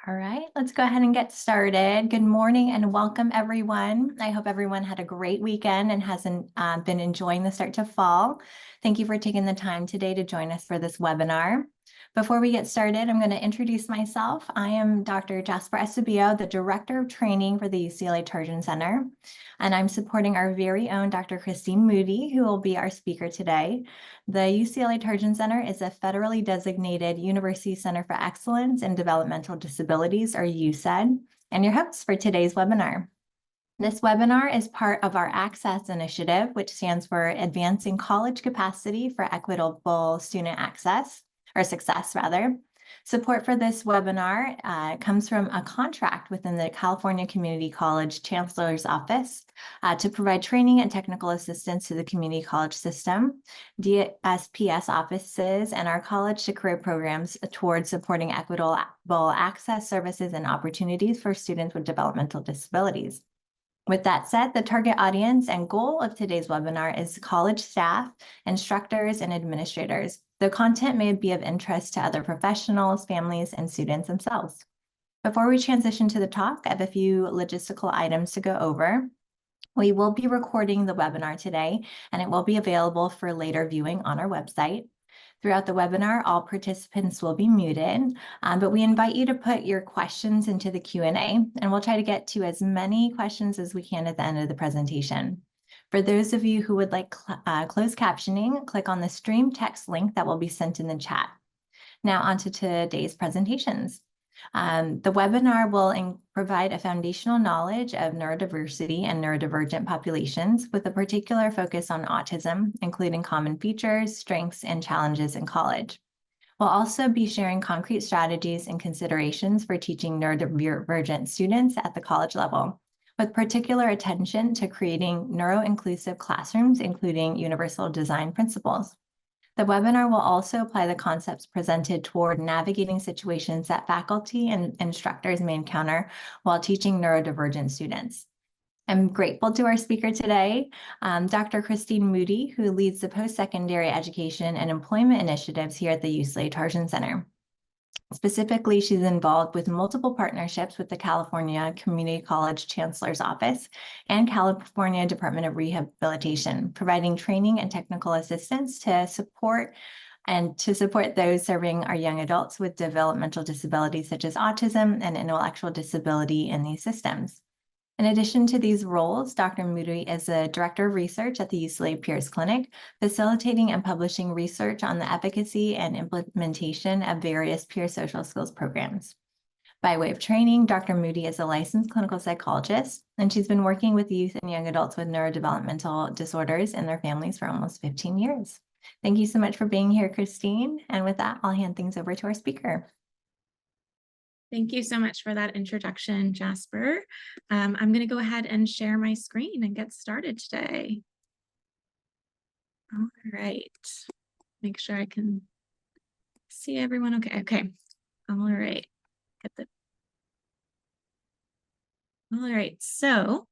All right, let's go ahead and get started. Good morning and welcome, everyone. I hope everyone had a great weekend and hasn't been enjoying the start to fall. Thank you for taking the time today to join us for this webinar. Before we get started, I'm going to introduce myself. I am Dr. Jasper Estebio, the Director of Training for the UCLA Tarjan Center, and I'm supporting our very own Dr. Christine Moody, who will be our speaker today. The UCLA Tarjan Center is a federally designated University Center for Excellence in Developmental Disabilities, or UCED, and your host for today's webinar. This webinar is part of our Access initiative, which stands for Advancing College Capacity for Equitable Student Access, or Success rather. Support for this webinar comes from a contract within the California Community College Chancellor's Office to provide training and technical assistance to the community college system, DSPS offices, and our college to career programs towards supporting equitable access, services, and opportunities for students with developmental disabilities. With that said, the target audience and goal of today's webinar is college staff, instructors, and administrators. The content may be of interest to other professionals, families, and students themselves. Before we transition to the talk, I have a few logistical items to go over. We will be recording the webinar today, and it will be available for later viewing on our website. Throughout the webinar, all participants will be muted, but we invite you to put your questions into the Q&A, and we'll try to get to as many questions as we can at the end of the presentation. For those of you who would like closed captioning, click on the stream text link that will be sent in the chat. Now on to today's presentations. The webinar will provide a foundational knowledge of neurodiversity and neurodivergent populations with a particular focus on autism, including common features, strengths, and challenges in college. We'll also be sharing concrete strategies and considerations for teaching neurodivergent students at the college level, with particular attention to creating neuroinclusive classrooms, including universal design principles. The webinar will also apply the concepts presented toward navigating situations that faculty and instructors may encounter while teaching neurodivergent students. I'm grateful to our speaker today, Dr. Christine Moody, who leads the post-secondary education and employment initiatives here at the UCLA Tarjan Center. Specifically, she's involved with multiple partnerships with the California Community College Chancellor's Office and California Department of Rehabilitation, providing training and technical assistance to support those serving our young adults with developmental disabilities such as autism and intellectual disability in these systems. In addition to these roles, Dr. Moody is a director of research at the UCLA Peers Clinic, facilitating and publishing research on the efficacy and implementation of various peer social skills programs. By way of training, Dr. Moody is a licensed clinical psychologist, and she's been working with youth and young adults with neurodevelopmental disorders and their families for almost 15 years. Thank you so much for being here, Christine. And with that, I'll hand things over to our speaker. Thank you so much for that introduction, Jasper. I'm going to go ahead and share my screen and get started today. All right. Make sure I can see everyone. Okay. All right. All right. So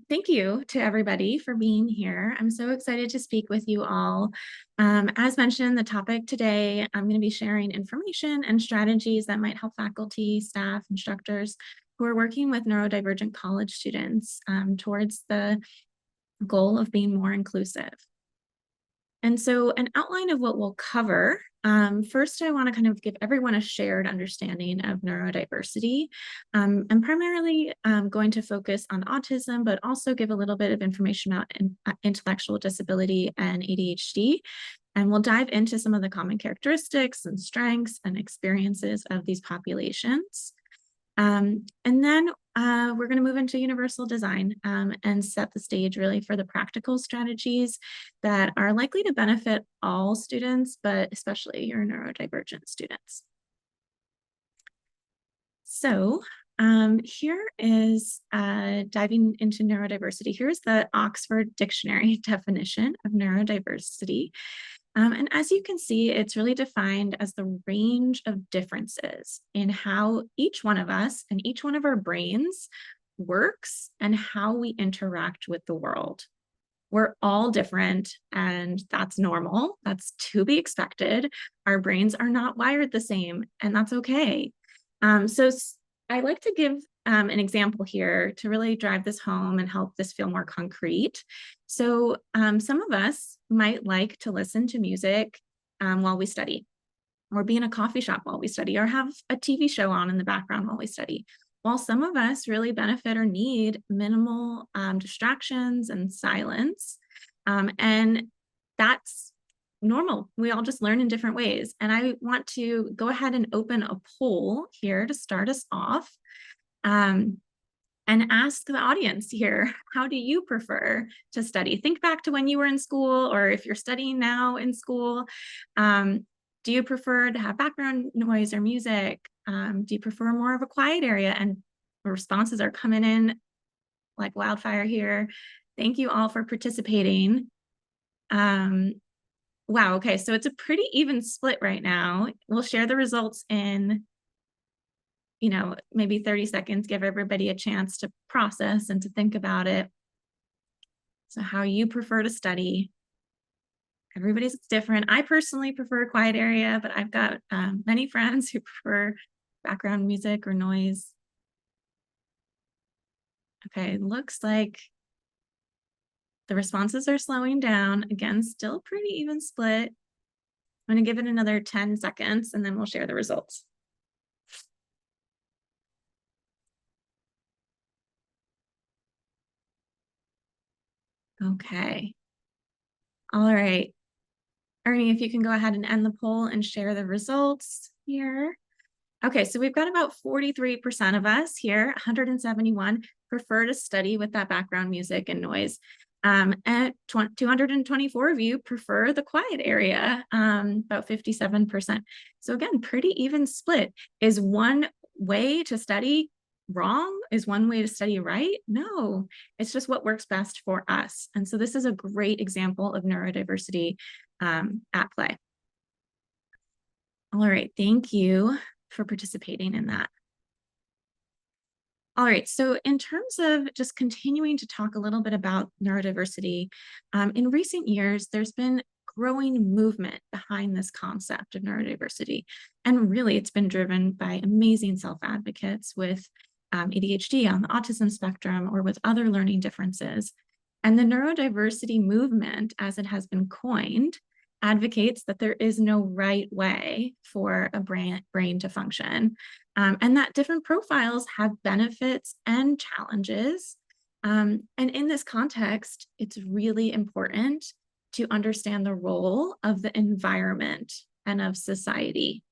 thank you to everybody for being here. I'm so excited to speak with you all. As mentioned, the topic today, I'm going to be sharing information and strategies that might help faculty, staff, instructors who are working with neurodivergent college students towards the goal of being more inclusive. And so an outline of what we'll cover. First, I want to kind of give everyone a shared understanding of neurodiversity. I'm primarily going to focus on autism, but also give a little bit of information about intellectual disability and ADHD. And we'll dive into some of the common characteristics and strengths and experiences of these populations. And then we're going to move into universal design and set the stage really for the practical strategies that are likely to benefit all students, but especially your neurodivergent students. So here is diving into neurodiversity. Here's the Oxford Dictionary definition of neurodiversity. And as you can see, it's really defined as the range of differences in how each one of us and each one of our brains works and how we interact with the world. We're all different, and that's normal. That's to be expected. Our brains are not wired the same, and that's okay. I like to give an example here to really drive this home and help this feel more concrete. So some of us might like to listen to music while we study, or be in a coffee shop while we study, or have a TV show on in the background while we study. While some of us really benefit or need minimal distractions and silence. And that's normal. We all just learn in different ways. And I want to go ahead and open a poll here to start us off. And ask the audience here, how do you prefer to study? Think back to when you were in school, or if you're studying now in school. Do you prefer to have background noise or music? Do you prefer more of a quiet area? And the responses are coming in like wildfire here. Thank you all for participating. Wow, okay, so it's a pretty even split right now. We'll share the results in maybe 30 seconds, give everybody a chance to process and to think about it. So how you prefer to study. Everybody's different. I personally prefer a quiet area, but I've got many friends who prefer background music or noise. Okay, looks like the responses are slowing down. Again, still pretty even split. I'm going to give it another 10 seconds and then we'll share the results. Okay. All right. Ernie, if you can go ahead and end the poll and share the results here. Okay, so we've got about 43% of us here, 171, prefer to study with that background music and noise. And 224 of you prefer the quiet area, about 57%. So again, pretty even split. Is one way to study wrong? Is one way to study right? No, it's just what works best for us. And so this is a great example of neurodiversity at play. All right, thank you for participating in that. All right, so in terms of just continuing to talk a little bit about neurodiversity, in recent years, there's been growing movement behind this concept of neurodiversity. And really, it's been driven by amazing self-advocates with ADHD on the autism spectrum or with other learning differences. And the neurodiversity movement, as it has been coined, advocates that there is no right way for a brain to function, and that different profiles have benefits and challenges. And in this context, it's really important to understand the role of the environment and of society.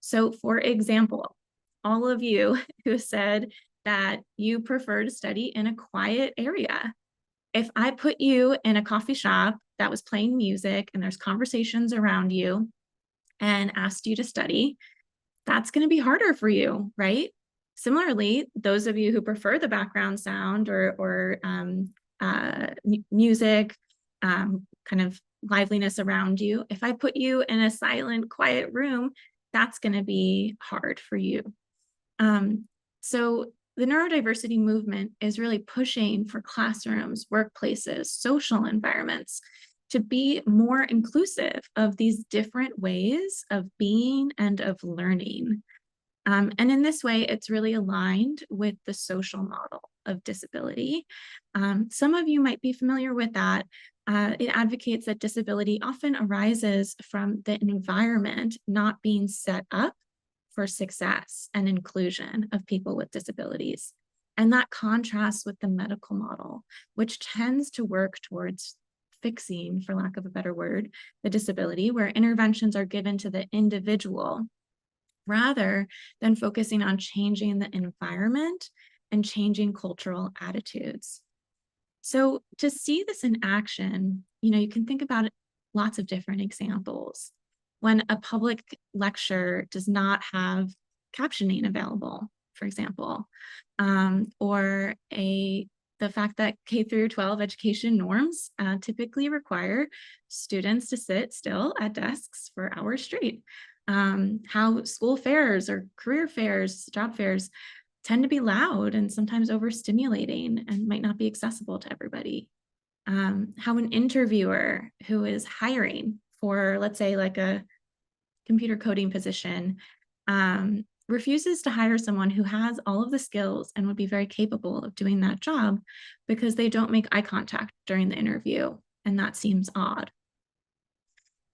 So, for example, all of you who said that you prefer to study in a quiet area, if I put you in a coffee shop that was playing music and there's conversations around you and asked you to study, that's going to be harder for you, right? Similarly, those of you who prefer the background sound or music, kind of liveliness around you, if I put you in a silent, quiet room, that's going to be hard for you. So the neurodiversity movement is really pushing for classrooms, workplaces, social environments to be more inclusive of these different ways of being and of learning. And in this way, it's really aligned with the social model of disability. Some of you might be familiar with that. It advocates that disability often arises from the environment not being set up for success and inclusion of people with disabilities. And that contrasts with the medical model, which tends to work towards fixing, for lack of a better word, the disability, where interventions are given to the individual rather than focusing on changing the environment and changing cultural attitudes. So to see this in action, you can think about lots of different examples. When a public lecture does not have captioning available, for example, or the fact that K through 12 education norms typically require students to sit still at desks for hours straight. How school fairs or career fairs, job fairs tend to be loud and sometimes overstimulating and might not be accessible to everybody. How an interviewer who is hiring for, let's say, like a computer coding position refuses to hire someone who has all of the skills and would be very capable of doing that job because they don't make eye contact during the interview, and that seems odd.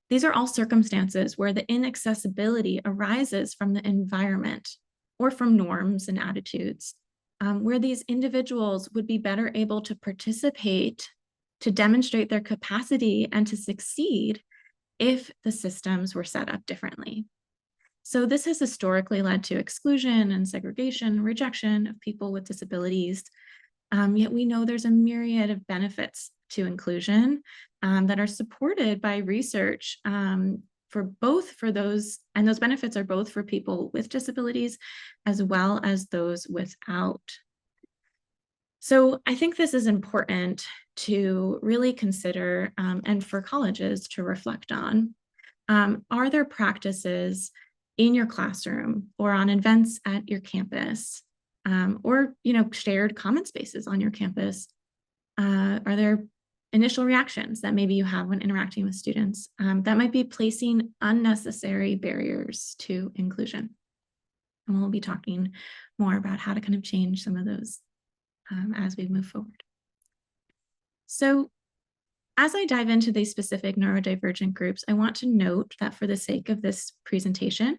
These are all circumstances where the inaccessibility arises from the environment or from norms and attitudes, where these individuals would be better able to participate, to demonstrate their capacity, and to succeed if the systems were set up differently. So this has historically led to exclusion and segregation, rejection of people with disabilities. Yet we know there's a myriad of benefits to inclusion that are supported by research for those, and those benefits are both for people with disabilities as well as those without. So I think this is important to really consider and for colleges to reflect on. Are there practices in your classroom or on events at your campus or shared common spaces on your campus? Are there initial reactions that maybe you have when interacting with students that might be placing unnecessary barriers to inclusion? And we'll be talking more about how to kind of change some of those as we move forward. So as I dive into these specific neurodivergent groups, I want to note that for the sake of this presentation,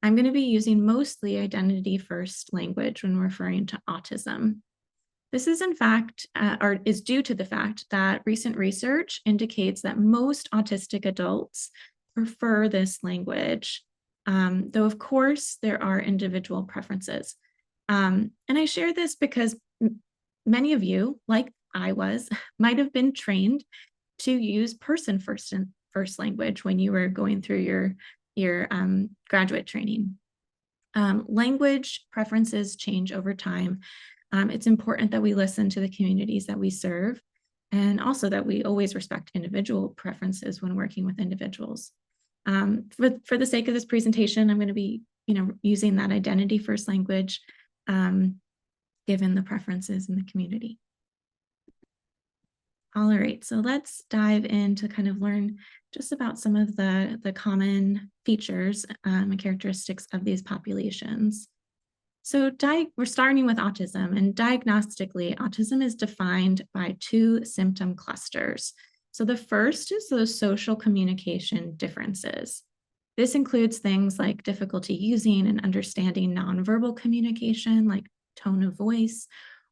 I'm going to be using mostly identity-first language when referring to autism. This is in fact, or is due to the fact that recent research indicates that most autistic adults prefer this language, though of course there are individual preferences. And I share this because many of you, like I was, might have been trained to use person first language when you were going through your graduate training. Language preferences change over time. It's important that we listen to the communities that we serve, and also that we always respect individual preferences when working with individuals. For the sake of this presentation, I'm going to be using that identity first language given the preferences in the community. All right, so let's dive in to kind of learn just about some of the common features and characteristics of these populations. So we're starting with autism, and diagnostically, autism is defined by two symptom clusters. So the first is those social communication differences. This includes things like difficulty using and understanding nonverbal communication, like tone of voice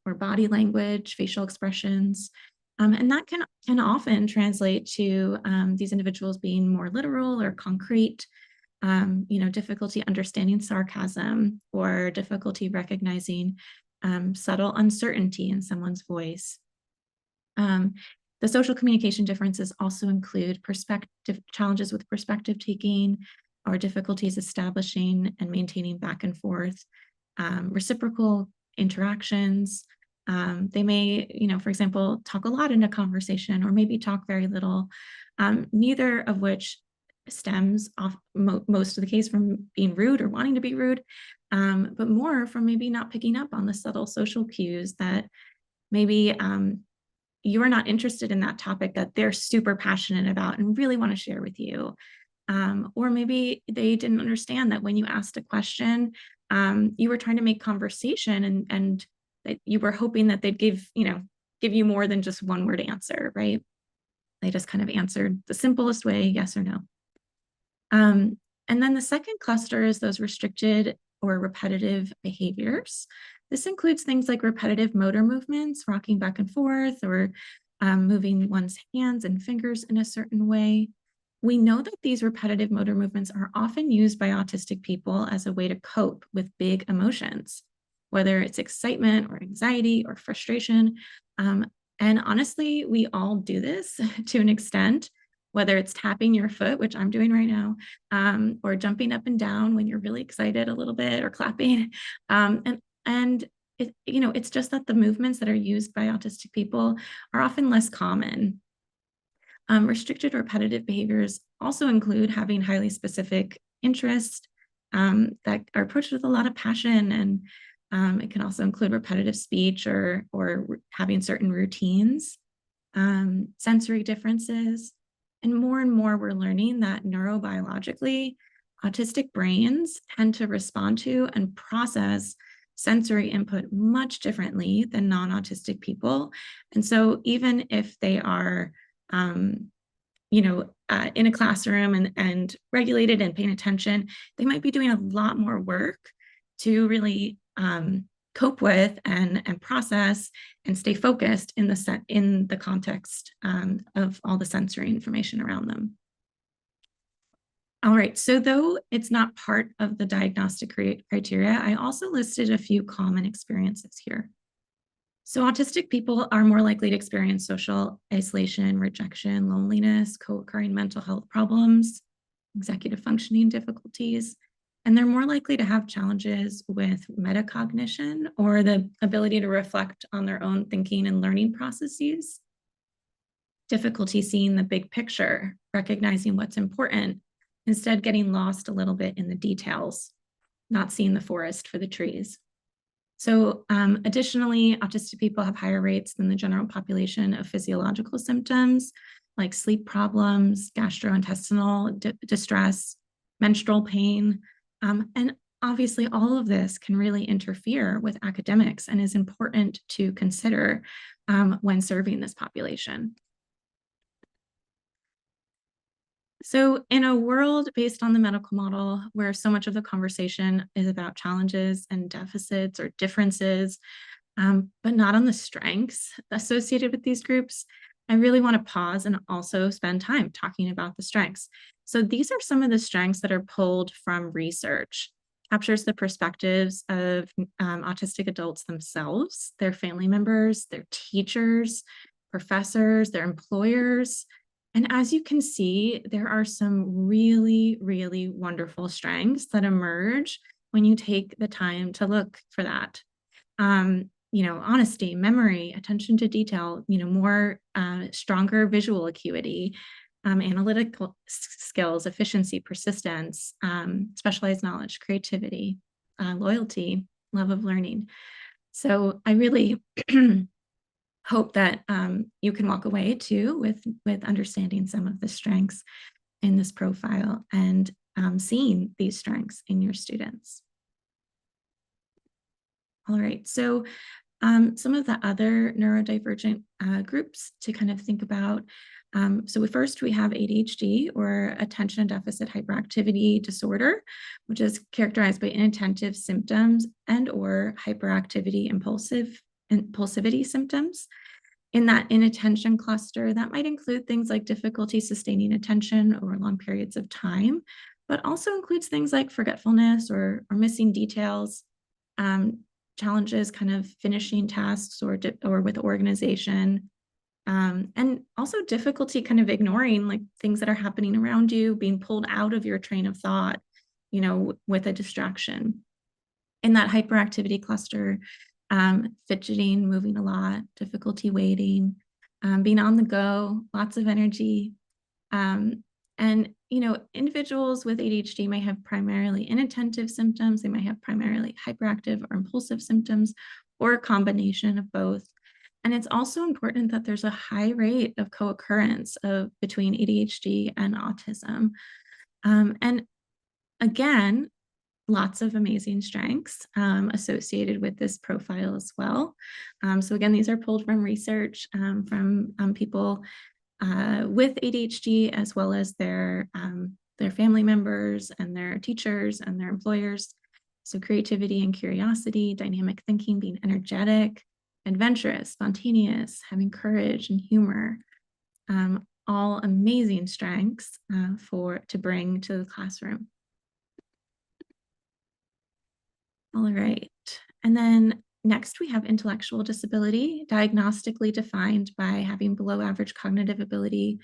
or body language, facial expressions. And that can often translate to these individuals being more literal or concrete, difficulty understanding sarcasm or difficulty recognizing subtle uncertainty in someone's voice. The social communication differences also include challenges with perspective taking or difficulties establishing and maintaining back and forth, reciprocal interactions. They may, for example, talk a lot in a conversation or maybe talk very little, neither of which stems off most of the case from being rude or wanting to be rude, but more from maybe not picking up on the subtle social cues that maybe you're not interested in that topic that they're super passionate about and really want to share with you. Or maybe they didn't understand that when you asked a question, you were trying to make conversation and that you were hoping that they'd give you more than just one word answer, right? They just kind of answered the simplest way, yes or no. And then the second cluster is those restricted or repetitive behaviors. This includes things like repetitive motor movements, rocking back and forth, or moving one's hands and fingers in a certain way. We know that these repetitive motor movements are often used by autistic people as a way to cope with big emotions, whether it's excitement or anxiety or frustration. And honestly, we all do this to an extent, whether it's tapping your foot, which I'm doing right now, or jumping up and down when you're really excited a little bit, or clapping. And it's just that the movements that are used by autistic people are often less common. Restricted repetitive behaviors also include having highly specific interests that are approached with a lot of passion, and it can also include repetitive speech or having certain routines, sensory differences. And more we're learning that neurobiologically, autistic brains tend to respond to and process sensory input much differently than non-autistic people. And so even if they are, in a classroom and regulated and paying attention, they might be doing a lot more work to really cope with and process and stay focused in the context of all the sensory information around them. All right, so though it's not part of the diagnostic criteria, I also listed a few common experiences here. So autistic people are more likely to experience social isolation, rejection, loneliness, co-occurring mental health problems, executive functioning difficulties, and they're more likely to have challenges with metacognition or the ability to reflect on their own thinking and learning processes, difficulty seeing the big picture, recognizing what's important, instead getting lost a little bit in the details, not seeing the forest for the trees. So additionally, autistic people have higher rates than the general population of physiological symptoms like sleep problems, gastrointestinal distress, menstrual pain. And obviously all of this can really interfere with academics and is important to consider when serving this population. So in a world based on the medical model, where so much of the conversation is about challenges and deficits or differences, but not on the strengths associated with these groups, I really want to pause and also spend time talking about the strengths. So these are some of the strengths that are pulled from research, captures the perspectives of autistic adults themselves, their family members, their teachers, professors, their employers. And as you can see, there are some really, really wonderful strengths that emerge when you take the time to look for that. Honesty, memory, attention to detail, more stronger visual acuity, analytical skills, efficiency, persistence, specialized knowledge, creativity, loyalty, love of learning. So I really hope that you can walk away too with understanding some of the strengths in this profile and seeing these strengths in your students. All right, so some of the other neurodivergent groups to kind of think about. So first we have ADHD, or attention deficit hyperactivity disorder, which is characterized by inattentive symptoms and or hyperactivity impulsivity symptoms. In that inattention cluster, that might include things like difficulty sustaining attention over long periods of time, but also includes things like forgetfulness or missing details, challenges kind of finishing tasks or with organization, and also difficulty kind of ignoring like things that are happening around you, being pulled out of your train of thought, with a distraction. In that hyperactivity cluster, fidgeting, moving a lot, difficulty waiting, being on the go, lots of energy. And, individuals with ADHD may have primarily inattentive symptoms. They might have primarily hyperactive or impulsive symptoms, or a combination of both. And it's also important that there's a high rate of co-occurrence between ADHD and autism. And again, lots of amazing strengths associated with this profile as well. So again, these are pulled from research from people with ADHD, as well as their family members and their teachers and their employers. So creativity and curiosity, dynamic thinking, being energetic, adventurous, spontaneous, having courage and humor, all amazing strengths to bring to the classroom. All right, and then next we have intellectual disability, diagnostically defined by having below average cognitive ability,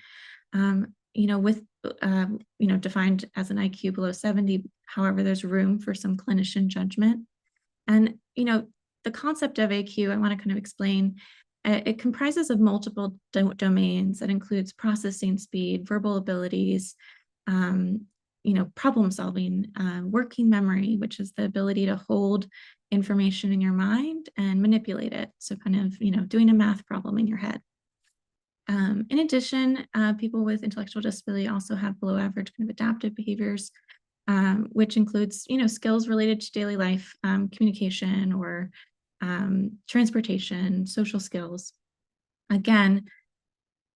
defined as an IQ below 70. However, there's room for some clinician judgment. And, the concept of AQ, I want to kind of explain, it comprises of multiple domains that includes processing speed, verbal abilities, problem solving, working memory, which is the ability to hold information in your mind and manipulate it. So kind of, doing a math problem in your head. In addition, people with intellectual disability also have below average kind of adaptive behaviors, which includes, skills related to daily life, communication or transportation, social skills. Again,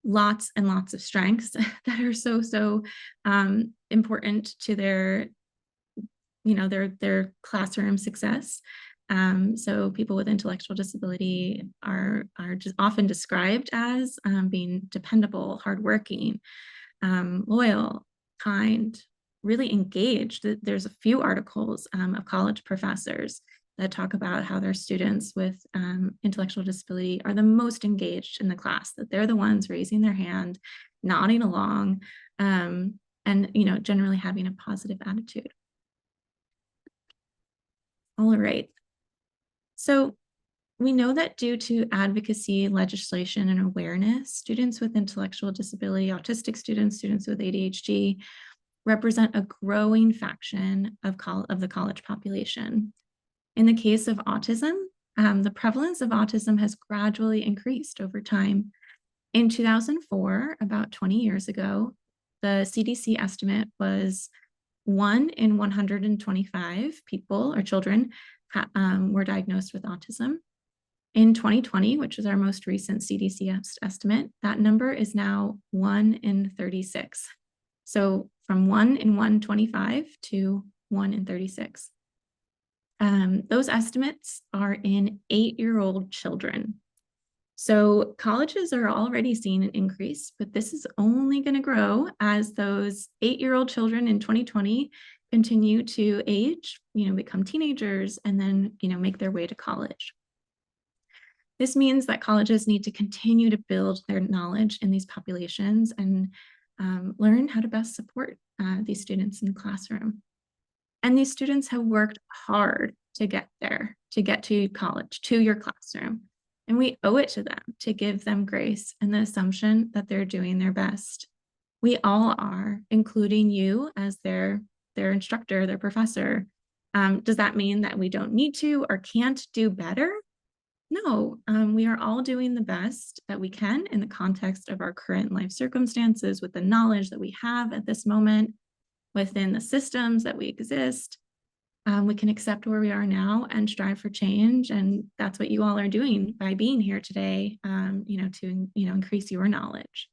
lots and lots of strengths that are so important to their classroom success. So people with intellectual disability are just often described as being dependable, hardworking, loyal, kind, really engaged. There's a few articles of college professors that talk about how their students with intellectual disability are the most engaged in the class, that they're the ones raising their hand, nodding along, and generally having a positive attitude. All right. So we know that due to advocacy, legislation, and awareness, students with intellectual disability, autistic students, students with ADHD, represent a growing fraction of the college population. In the case of autism, the prevalence of autism has gradually increased over time. In 2004, about 20 years ago, the CDC estimate was 1 in 125 people or children were diagnosed with autism. In 2020, which is our most recent CDC estimate, that number is now 1 in 36. So from 1 in 125 to 1 in 36. Those estimates are in 8-year-old children. So colleges are already seeing an increase, but this is only going to grow as those 8-year-old children in 2020 continue to age, become teenagers, and then, make their way to college. This means that colleges need to continue to build their knowledge in these populations and learn how to best support these students in the classroom. And these students have worked hard to get there, to get to college, to your classroom. And we owe it to them to give them grace and the assumption that they're doing their best. We all are, including you as their instructor, their professor. Does that mean that we don't need to or can't do better? No, we are all doing the best that we can in the context of our current life circumstances, with the knowledge that we have at this moment, within the systems that we exist. We can accept where we are now and strive for change. And that's what you all are doing by being here today, to increase your knowledge.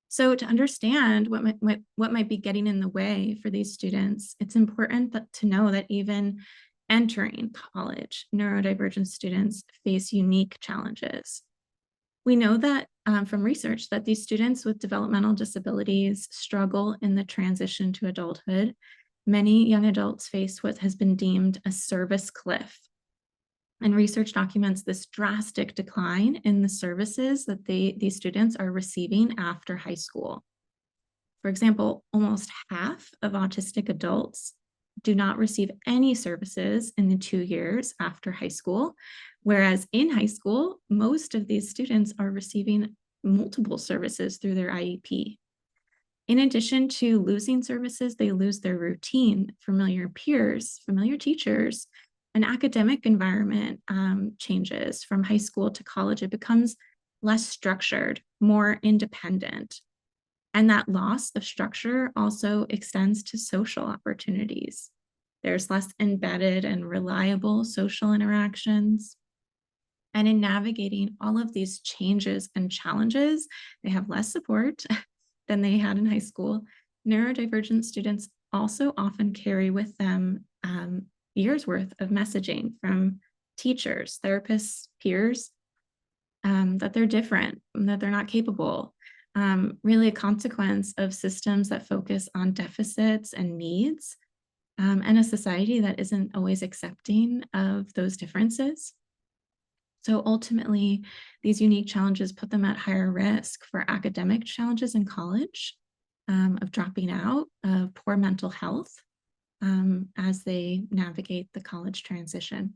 So to understand what might be getting in the way for these students, it's important to know that even entering college, neurodivergent students face unique challenges. We know that from research that these students with developmental disabilities struggle in the transition to adulthood. Many young adults face what has been deemed a service cliff. And research documents this drastic decline in the services that these students are receiving after high school. For example, almost half of autistic adults do not receive any services in the 2 years after high school, whereas in high school, most of these students are receiving multiple services through their IEP. In addition to losing services, they lose their routine, familiar peers, familiar teachers. An academic environment changes from high school to college. It becomes less structured, more independent. And that loss of structure also extends to social opportunities. There's less embedded and reliable social interactions. And in navigating all of these changes and challenges, they have less support than they had in high school. Neurodivergent students also often carry with them years worth of messaging from teachers, therapists, peers, that they're different, that they're not capable. Really a consequence of systems that focus on deficits and needs, and a society that isn't always accepting of those differences. So ultimately, these unique challenges put them at higher risk for academic challenges in college, of dropping out, of poor mental health, as they navigate the college transition.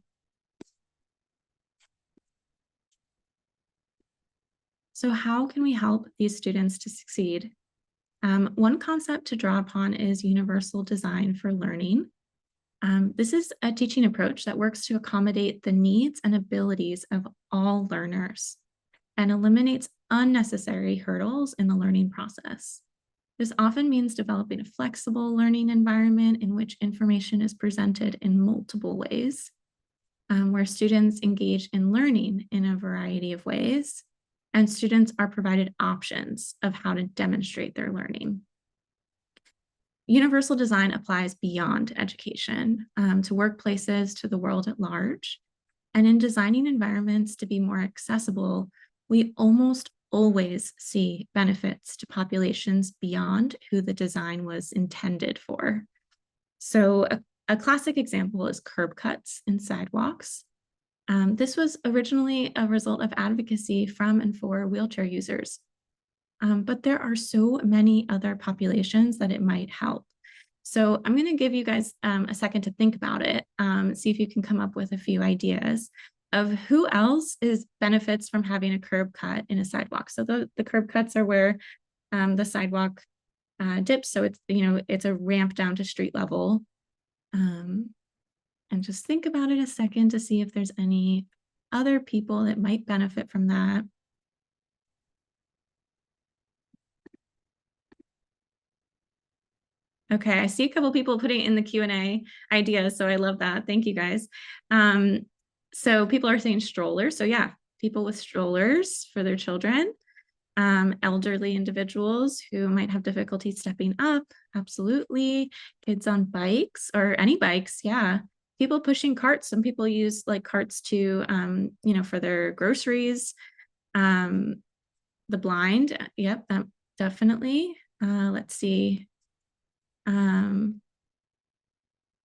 So how can we help these students to succeed? One concept to draw upon is universal design for learning. This is a teaching approach that works to accommodate the needs and abilities of all learners and eliminates unnecessary hurdles in the learning process. This often means developing a flexible learning environment in which information is presented in multiple ways, where students engage in learning in a variety of ways, and students are provided options of how to demonstrate their learning. Universal design applies beyond education to workplaces, to the world at large. And in designing environments to be more accessible, we almost always see benefits to populations beyond who the design was intended for. So a classic example is curb cuts in sidewalks. This was originally a result of advocacy from and for wheelchair users. But there are so many other populations that it might help. So I'm going to give you guys a second to think about it, see if you can come up with a few ideas of who else benefits from having a curb cut in a sidewalk. So the curb cuts are where the sidewalk dips. So it's a ramp down to street level. And just think about it a second to see if there's any other people that might benefit from that. Okay, I see a couple people putting in the Q&A ideas, so I love that. Thank you guys. So people are saying strollers. So yeah, people with strollers for their children, elderly individuals who might have difficulty stepping up, absolutely. Kids on bikes or any bikes, yeah. People pushing carts. Some people use like carts to, for their groceries. The blind, yep, that definitely. Let's see.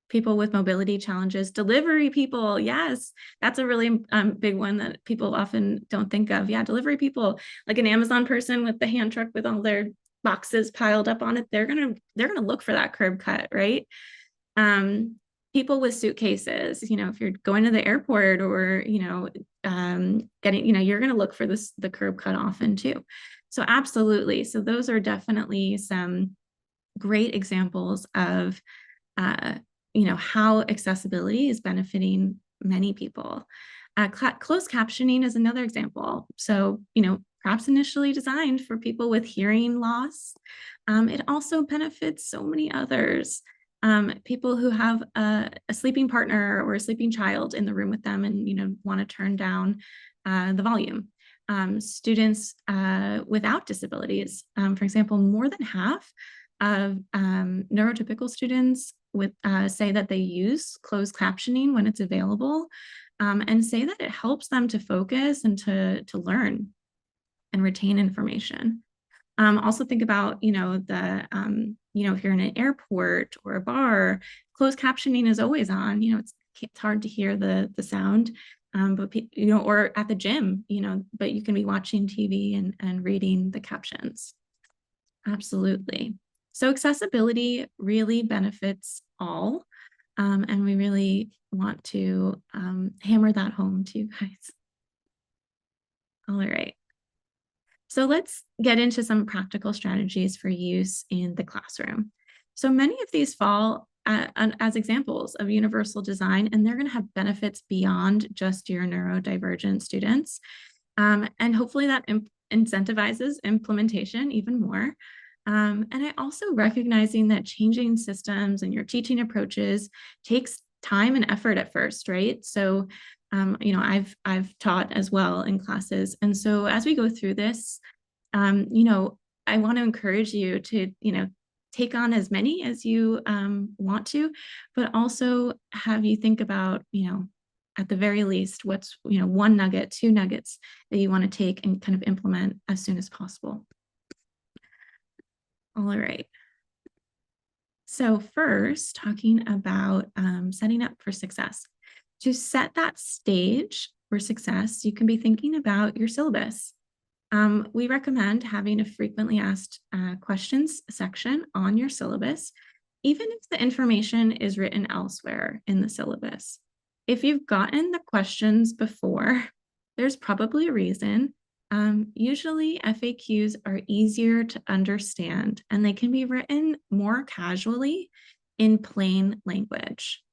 People with mobility challenges, delivery people. Yes, that's a really big one that people often don't think of. Yeah, delivery people, like an Amazon person with the hand truck with all their boxes piled up on it. They're gonna look for that curb cut, right? People with suitcases. If you're going to the airport or getting, you're gonna look for the curb cut often too. So absolutely. So those are definitely some great examples of how accessibility is benefiting many people. Closed captioning is another example. So, perhaps initially designed for people with hearing loss, it also benefits so many others. People who have a sleeping partner or a sleeping child in the room with them and, want to turn down the volume. Students without disabilities, for example, more than half of neurotypical students say that they use closed captioning when it's available, and say that it helps them to focus and to learn and retain information. Also think about, if you're in an airport or a bar, closed captioning is always on. It's hard to hear the sound, but or at the gym, but you can be watching TV and reading the captions. Absolutely. So accessibility really benefits all, and we really want to hammer that home to you guys. All right. So let's get into some practical strategies for use in the classroom. So many of these fall as examples of universal design, and they're going to have benefits beyond just your neurodivergent students. And hopefully that incentivizes implementation even more. And I also recognizing that changing systems and your teaching approaches takes time and effort at first, right? So, I've taught as well in classes. And so as we go through this, I want to encourage you to, take on as many as you want to, but also have you think about, at the very least, what's, one nugget, two nuggets that you want to take and kind of implement as soon as possible. All right. So first, talking about setting up for success. To set that stage for success, you can be thinking about your syllabus. We recommend having a frequently asked questions section on your syllabus, even if the information is written elsewhere in the syllabus. If you've gotten the questions before, there's probably a reason. Usually FAQs are easier to understand and they can be written more casually in plain language.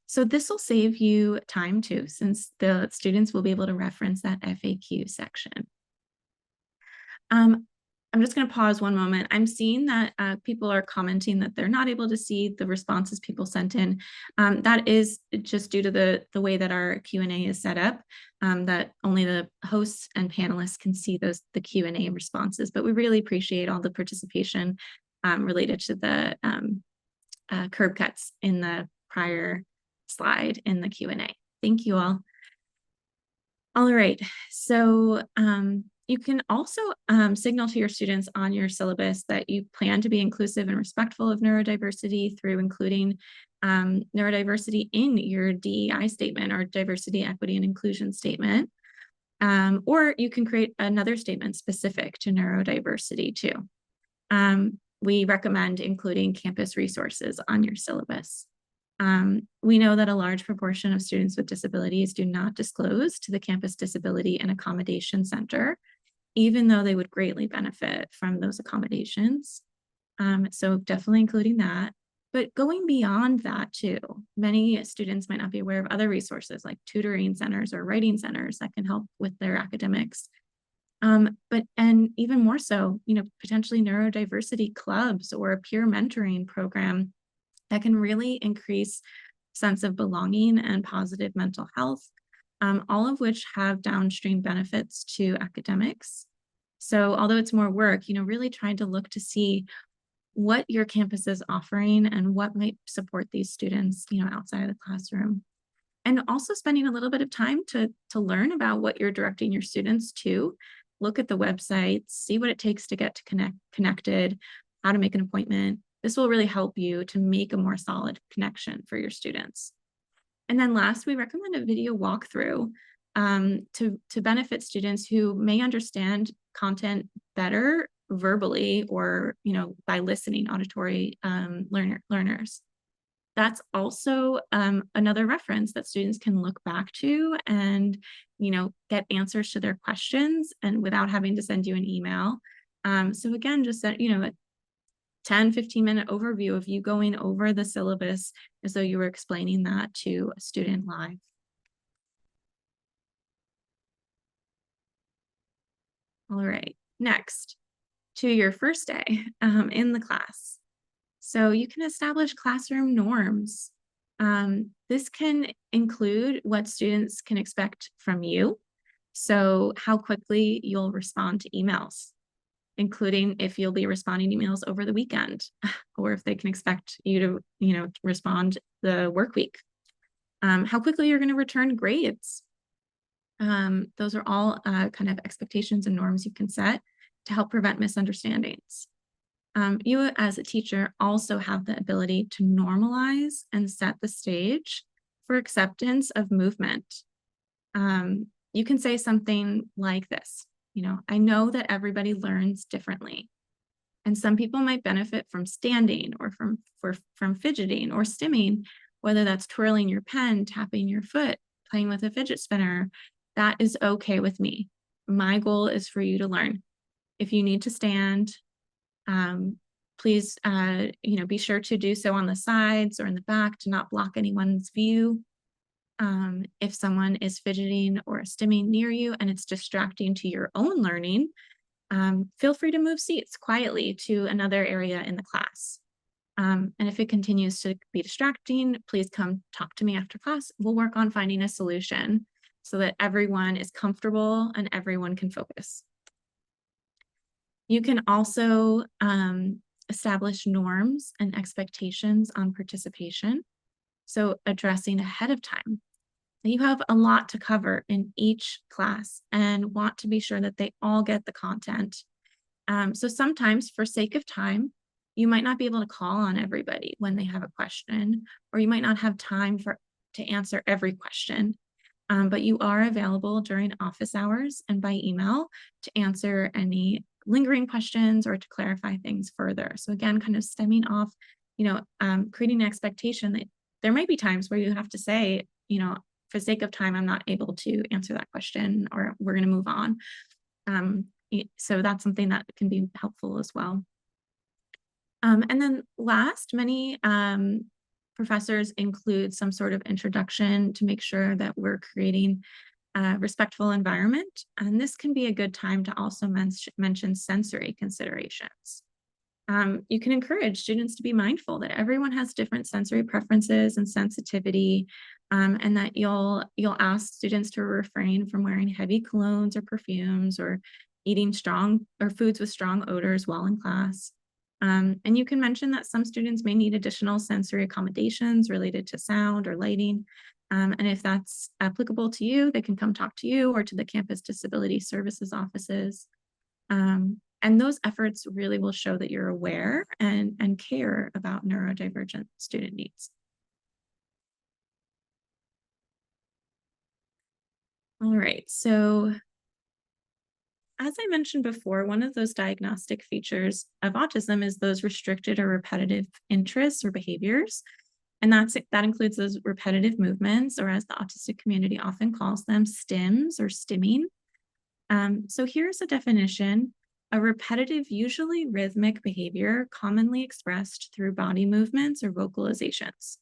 So this will save you time too, since the students will be able to reference that FAQ section. I'm just going to pause one moment. I'm seeing that people are commenting that they're not able to see the responses people sent in. That is just due to the way that our Q&A is set up, that only the hosts and panelists can see the Q&A responses. But we really appreciate all the participation related to the curb cuts in the prior slide in the Q&A. Thank you all. All right, so you can also signal to your students on your syllabus that you plan to be inclusive and respectful of neurodiversity through including neurodiversity in your DEI statement or diversity, equity, and inclusion statement. Or you can create another statement specific to neurodiversity too. We recommend including campus resources on your syllabus. We know that a large proportion of students with disabilities do not disclose to the Campus Disability and Accommodation Center, even though they would greatly benefit from those accommodations. So definitely including that. But going beyond that too, many students might not be aware of other resources like tutoring centers or writing centers that can help with their academics. And even more so, potentially neurodiversity clubs or a peer mentoring program that can really increase sense of belonging and positive mental health, all of which have downstream benefits to academics. So although it's more work, really trying to look to see what your campus is offering and what might support these students, outside of the classroom. And also spending a little bit of time to learn about what you're directing your students to. Look at the website, see what it takes to get to connected, how to make an appointment. This will really help you to make a more solid connection for your students. And then last, we recommend a video walkthrough to benefit students who may understand content better verbally or by listening, auditory learners. That's also another reference that students can look back to and get answers to their questions and without having to send you an email. So again, just that, a 10-15-minute overview of you going over the syllabus as though you were explaining that to a student live. All right, next to your first day in the class. So you can establish classroom norms. This can include what students can expect from you. So how quickly you'll respond to emails, including if you'll be responding to emails over the weekend, or if they can expect you to, respond the work week. How quickly you're going to return grades. Those are all kind of expectations and norms you can set to help prevent misunderstandings. You as a teacher also have the ability to normalize and set the stage for acceptance of movement. You can say something like this, I know that everybody learns differently. And some people might benefit from standing or from fidgeting or stimming, whether that's twirling your pen, tapping your foot, playing with a fidget spinner. That is okay with me. My goal is for you to learn. If you need to stand, please, be sure to do so on the sides or in the back to not block anyone's view. If someone is fidgeting or stimming near you and it's distracting to your own learning, feel free to move seats quietly to another area in the class. And if it continues to be distracting, please come talk to me after class. We'll work on finding a solution so that everyone is comfortable and everyone can focus. You can also establish norms and expectations on participation. So addressing ahead of time. You have a lot to cover in each class and want to be sure that they all get the content. So sometimes for sake of time, you might not be able to call on everybody when they have a question, or you might not have time to answer every question. But you are available during office hours and by email to answer any lingering questions or to clarify things further. So again, kind of stemming off, creating an expectation that there might be times where you have to say, for sake of time, I'm not able to answer that question, or we're going to move on. So that's something that can be helpful as well. And then last, many professors include some sort of introduction to make sure that we're creating respectful environment. And this can be a good time to also mention sensory considerations. You can encourage students to be mindful that everyone has different sensory preferences and sensitivity, and that you'll ask students to refrain from wearing heavy colognes or perfumes or eating strong or foods with strong odors while in class. And you can mention that some students may need additional sensory accommodations related to sound or lighting. And if that's applicable to you, they can come talk to you or to the campus disability services offices. And those efforts really will show that you're aware and care about neurodivergent student needs. All right, so as I mentioned before, one of those diagnostic features of autism is those restricted or repetitive interests or behaviors. And that includes those repetitive movements, or as the autistic community often calls them, stims or stimming. So here's a definition: a repetitive, usually rhythmic behavior commonly expressed through body movements or vocalizations.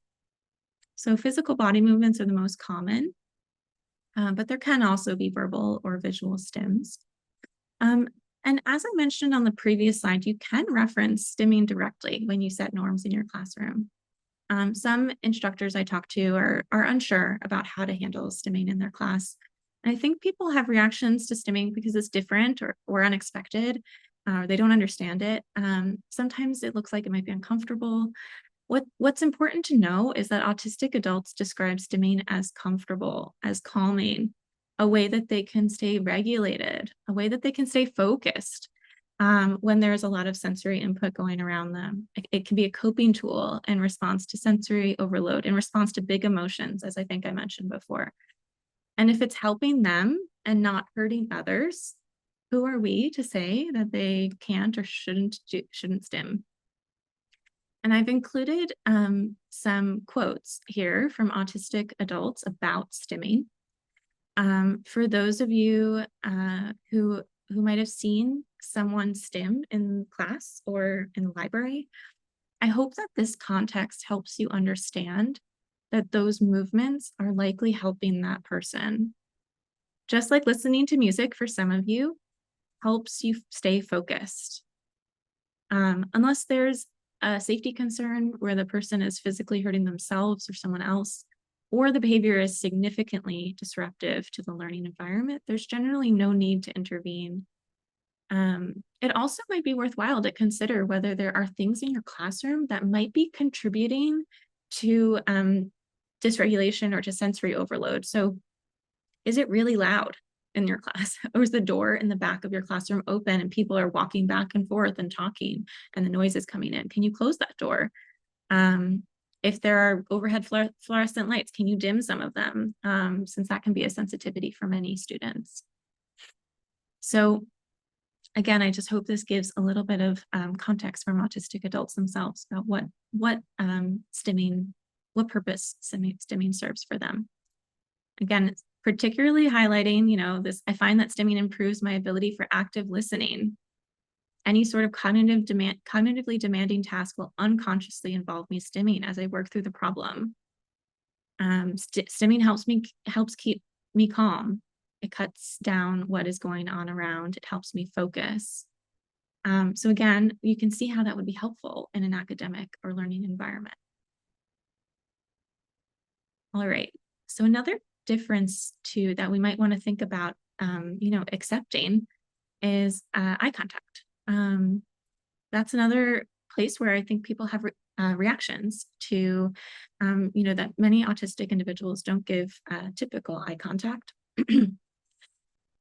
So physical body movements are the most common, but there can also be verbal or visual stims. And as I mentioned on the previous slide, you can reference stimming directly when you set norms in your classroom. Some instructors I talk to are unsure about how to handle stimming in their class. And I think people have reactions to stimming because it's different or unexpected. They don't understand it. Sometimes it looks like it might be uncomfortable. What's important to know is that autistic adults describe stimming as comfortable, as calming, a way that they can stay regulated, a way that they can stay focused when there's a lot of sensory input going around them. It can be a coping tool in response to sensory overload, in response to big emotions, as I think I mentioned before. And if it's helping them and not hurting others, who are we to say that they can't or shouldn't stim? And I've included some quotes here from autistic adults about stimming. For those of you who might have seen someone stim in class or in the library, I hope that this context helps you understand that those movements are likely helping that person. Just like listening to music for some of you helps you stay focused. Unless there's a safety concern where the person is physically hurting themselves or someone else, or the behavior is significantly disruptive to the learning environment, there's generally no need to intervene. It also might be worthwhile to consider whether there are things in your classroom that might be contributing to dysregulation or to sensory overload. So is it really loud in your class? Or is the door in the back of your classroom open and people are walking back and forth and talking and the noise is coming in? Can you close that door? If there are overhead fluorescent lights, can you dim some of them? Since that can be a sensitivity for many students. So again, I just hope this gives a little bit of context from autistic adults themselves about what purpose stimming serves for them. Again, it's particularly highlighting, this, I find that stimming improves my ability for active listening. Any sort of cognitively demanding task will unconsciously involve me stimming as I work through the problem. Stimming helps keep me calm. It cuts down what is going on around. It helps me focus. So again, you can see how that would be helpful in an academic or learning environment. All right. So another difference too that we might want to think about, accepting is eye contact. That's another place where I think people have reactions to, that many autistic individuals don't give typical eye contact. And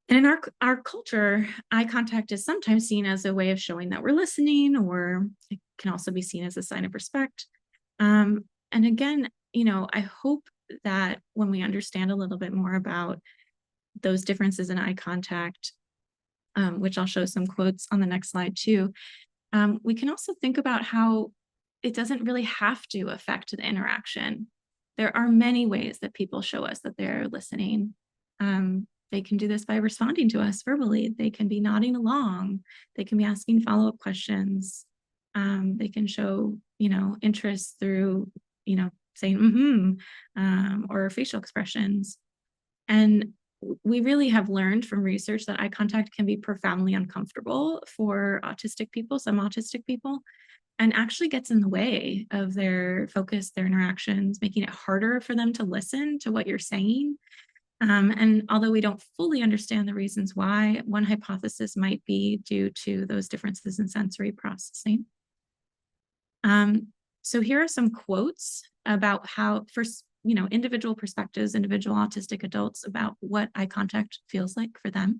in our culture, eye contact is sometimes seen as a way of showing that we're listening, or it can also be seen as a sign of respect. And again, I hope that when we understand a little bit more about those differences in eye contact, which I'll show some quotes on the next slide too, we can also think about how it doesn't really have to affect the interaction. There are many ways that people show us that they're listening. They can do this by responding to us verbally. They can be nodding along. They can be asking follow-up questions. They can show, interest through, saying or facial expressions. And we really have learned from research that eye contact can be profoundly uncomfortable for autistic people, some autistic people, and actually gets in the way of their focus, their interactions, making it harder for them to listen to what you're saying. And although we don't fully understand the reasons why, one hypothesis might be due to those differences in sensory processing. So here are some quotes about how, first, individual perspectives, individual autistic adults about what eye contact feels like for them.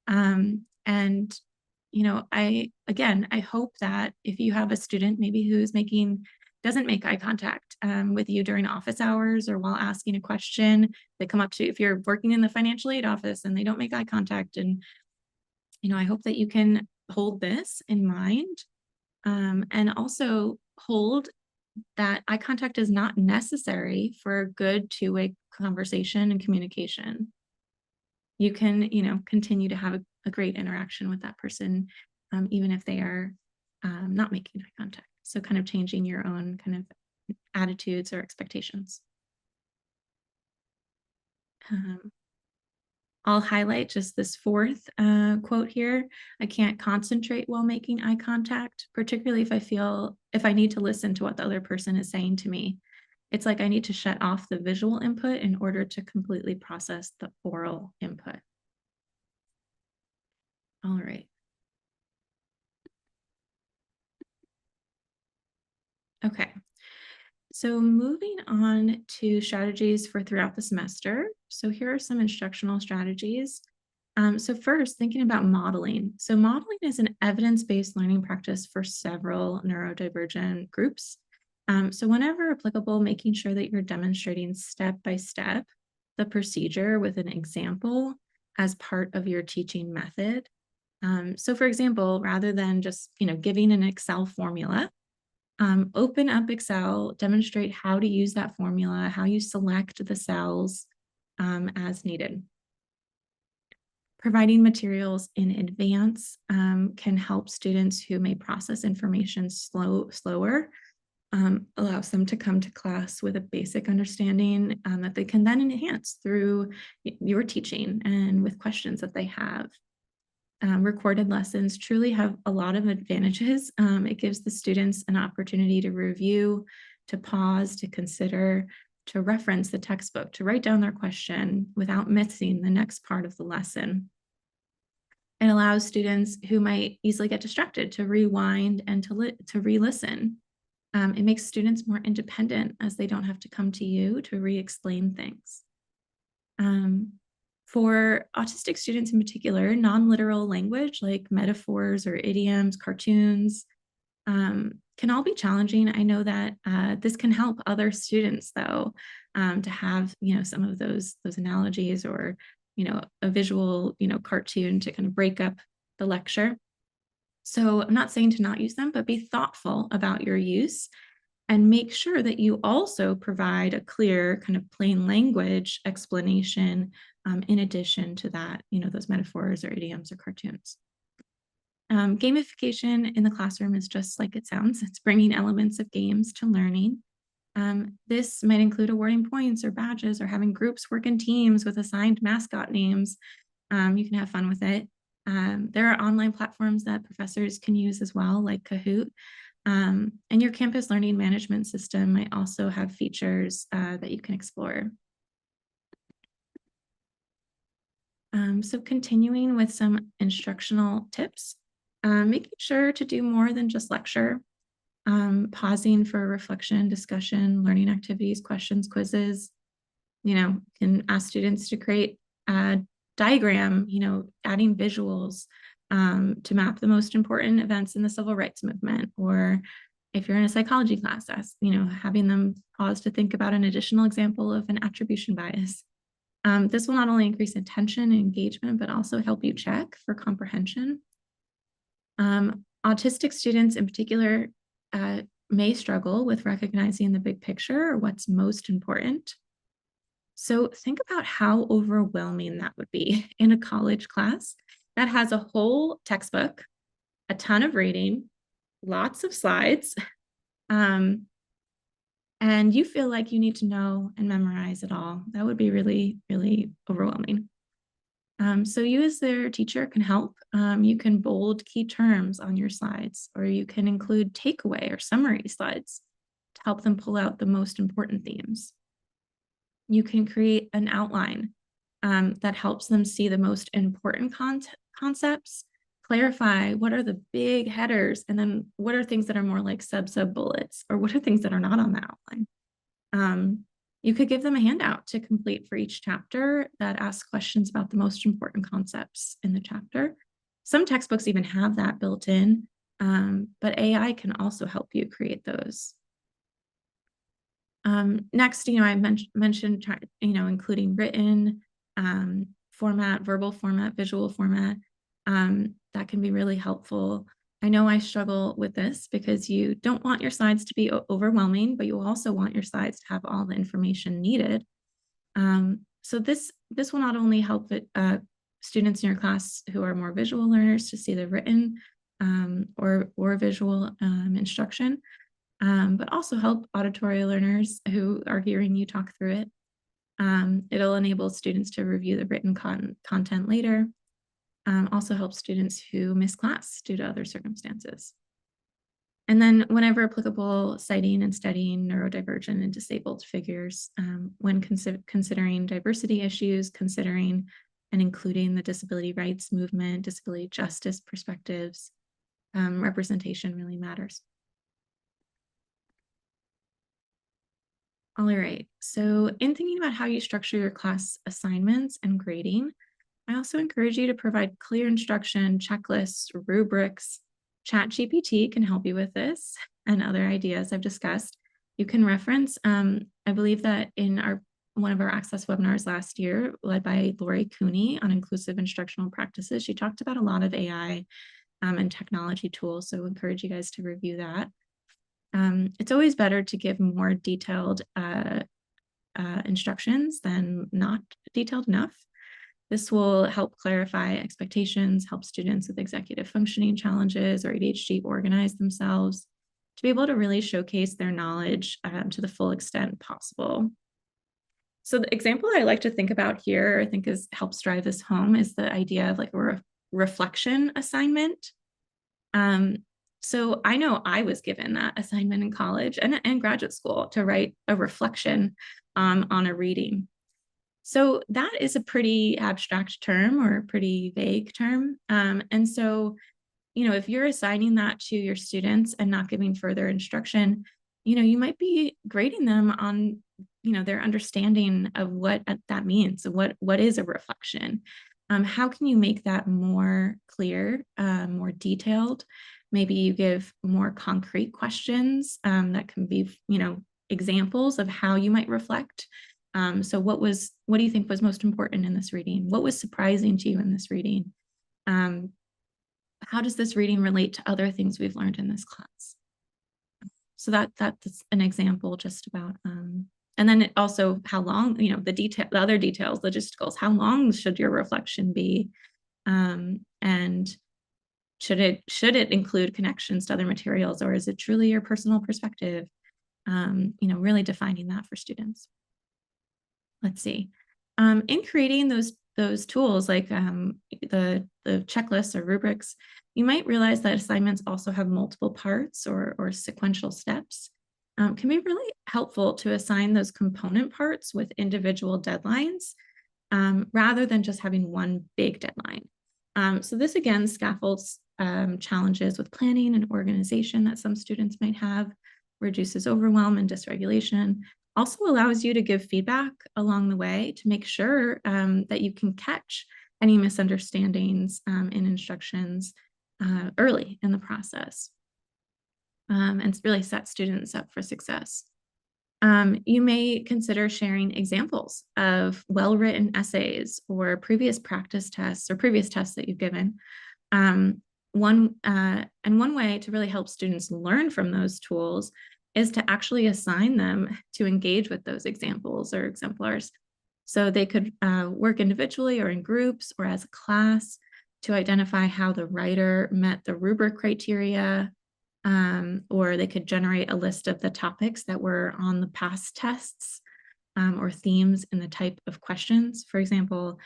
And I hope that if you have a student maybe who's doesn't make eye contact with you during office hours or while asking a question, they come up to you, if you're working in the financial aid office and they don't make eye contact, and I hope that you can hold this in mind, and also hold that eye contact is not necessary for a good two-way conversation and communication. You can, continue to have a great interaction with that person, even if they are not making eye contact. So kind of changing your own kind of attitudes or expectations. I'll highlight just this fourth quote here. I can't concentrate while making eye contact, particularly if I need to listen to what the other person is saying to me. It's like I need to shut off the visual input in order to completely process the oral input. All right. Okay. So moving on to strategies for throughout the semester. So here are some instructional strategies. So first, thinking about modeling. So modeling is an evidence-based learning practice for several neurodivergent groups. So whenever applicable, making sure that you're demonstrating step by step the procedure with an example as part of your teaching method. So for example, rather than just giving an Excel formula, open up Excel, demonstrate how to use that formula, how you select the cells as needed. Providing materials in advance can help students who may process information slower, allows them to come to class with a basic understanding that they can then enhance through your teaching and with questions that they have. Recorded lessons truly have a lot of advantages. It gives the students an opportunity to review, to pause, to consider, to reference the textbook, to write down their question without missing the next part of the lesson. It allows students who might easily get distracted to rewind and to re-listen. It makes students more independent as they don't have to come to you to re-explain things. For autistic students in particular, non-literal language like metaphors or idioms, cartoons, can all be challenging. I know that this can help other students, though, to have some of those analogies or a visual cartoon to kind of break up the lecture. So I'm not saying to not use them, but be thoughtful about your use and make sure that you also provide a clear kind of plain language explanation in addition to that, those metaphors or idioms or cartoons. Gamification in the classroom is just like it sounds. It's bringing elements of games to learning. This might include awarding points or badges or having groups work in teams with assigned mascot names. You can have fun with it. There are online platforms that professors can use as well, like Kahoot. And your campus learning management system might also have features that you can explore. So continuing with some instructional tips, making sure to do more than just lecture, pausing for reflection, discussion, learning activities, questions, quizzes. Can ask students to create a diagram, adding visuals to map the most important events in the civil rights movement, or if you're in a psychology class, having them pause to think about an additional example of an attribution bias. This will not only increase attention and engagement, but also help you check for comprehension. Autistic students in particular may struggle with recognizing the big picture or what's most important. So think about how overwhelming that would be in a college class that has a whole textbook, a ton of reading, lots of slides, and you feel like you need to know and memorize it all. That would be really, really overwhelming. So you as their teacher can help. You can bold key terms on your slides, or you can include takeaway or summary slides to help them pull out the most important themes. You can create an outline that helps them see the most important concepts, clarify what are the big headers, and then what are things that are more like sub bullets, or what are things that are not on the outline. You could give them a handout to complete for each chapter that asks questions about the most important concepts in the chapter. Some textbooks even have that built in, but AI can also help you create those. Next, I mentioned, including written format, verbal format, visual format. That can be really helpful. I know I struggle with this because you don't want your slides to be overwhelming, but you also want your slides to have all the information needed. So this will not only help students in your class who are more visual learners to see the written or visual instruction, but also help auditory learners who are hearing you talk through it. It'll enable students to review the written content later. Also help students who miss class due to other circumstances. And then whenever applicable, citing and studying neurodivergent and disabled figures when considering diversity issues, considering and including the disability rights movement, disability justice perspectives, representation really matters. All right, so in thinking about how you structure your class assignments and grading, I also encourage you to provide clear instruction, checklists, rubrics. ChatGPT can help you with this and other ideas I've discussed. You can reference, I believe that in one of our Access webinars last year, led by Lori Cooney on inclusive instructional practices, she talked about a lot of AI and technology tools, so I encourage you guys to review that. It's always better to give more detailed instructions than not detailed enough. This will help clarify expectations, help students with executive functioning challenges or ADHD organize themselves to be able to really showcase their knowledge to the full extent possible. So the example I like to think about here, I think helps drive this home, is the idea of like a reflection assignment. So I know I was given that assignment in college and graduate school to write a reflection on a reading. So that is a pretty abstract term or a pretty vague term. And so, if you're assigning that to your students and not giving further instruction, you might be grading them on, their understanding of what that means. So what is a reflection? How can you make that more clear, more detailed? Maybe you give more concrete questions that can be, examples of how you might reflect. So what do you think was most important in this reading? What was surprising to you in this reading? How does this reading relate to other things we've learned in this class? So that's an example just about, and then it also how long, the other details, logisticals, how long should your reflection be? And should it include connections to other materials, or is it truly your personal perspective? Really defining that for students. Let's see. In creating those tools like the checklists or rubrics, you might realize that assignments also have multiple parts or sequential steps. Can be really helpful to assign those component parts with individual deadlines rather than just having one big deadline. So this again scaffolds challenges with planning and organization that some students might have, reduces overwhelm and dysregulation, also allows you to give feedback along the way to make sure that you can catch any misunderstandings in instructions early in the process and really set students up for success. You may consider sharing examples of well-written essays or previous practice tests or previous tests that you've given. One way to really help students learn from those tools is to actually assign them to engage with those examples or exemplars. So they could work individually or in groups or as a class to identify how the writer met the rubric criteria, or they could generate a list of the topics that were on the past tests or themes in the type of questions. For example,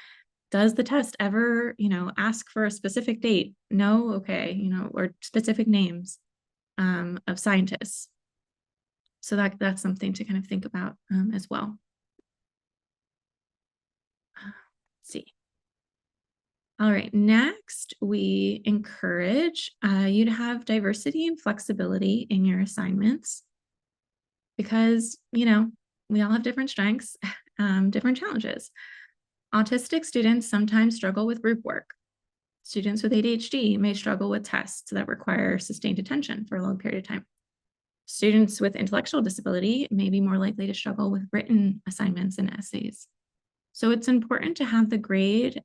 Does the test ever, ask for a specific date? No, okay, or specific names of scientists. So that's something to kind of think about as well. Let's see. All right, next we encourage you to have diversity and flexibility in your assignments because, we all have different strengths, different challenges. Autistic students sometimes struggle with group work. Students with ADHD may struggle with tests that require sustained attention for a long period of time. Students with intellectual disability may be more likely to struggle with written assignments and essays. So it's important to have the grade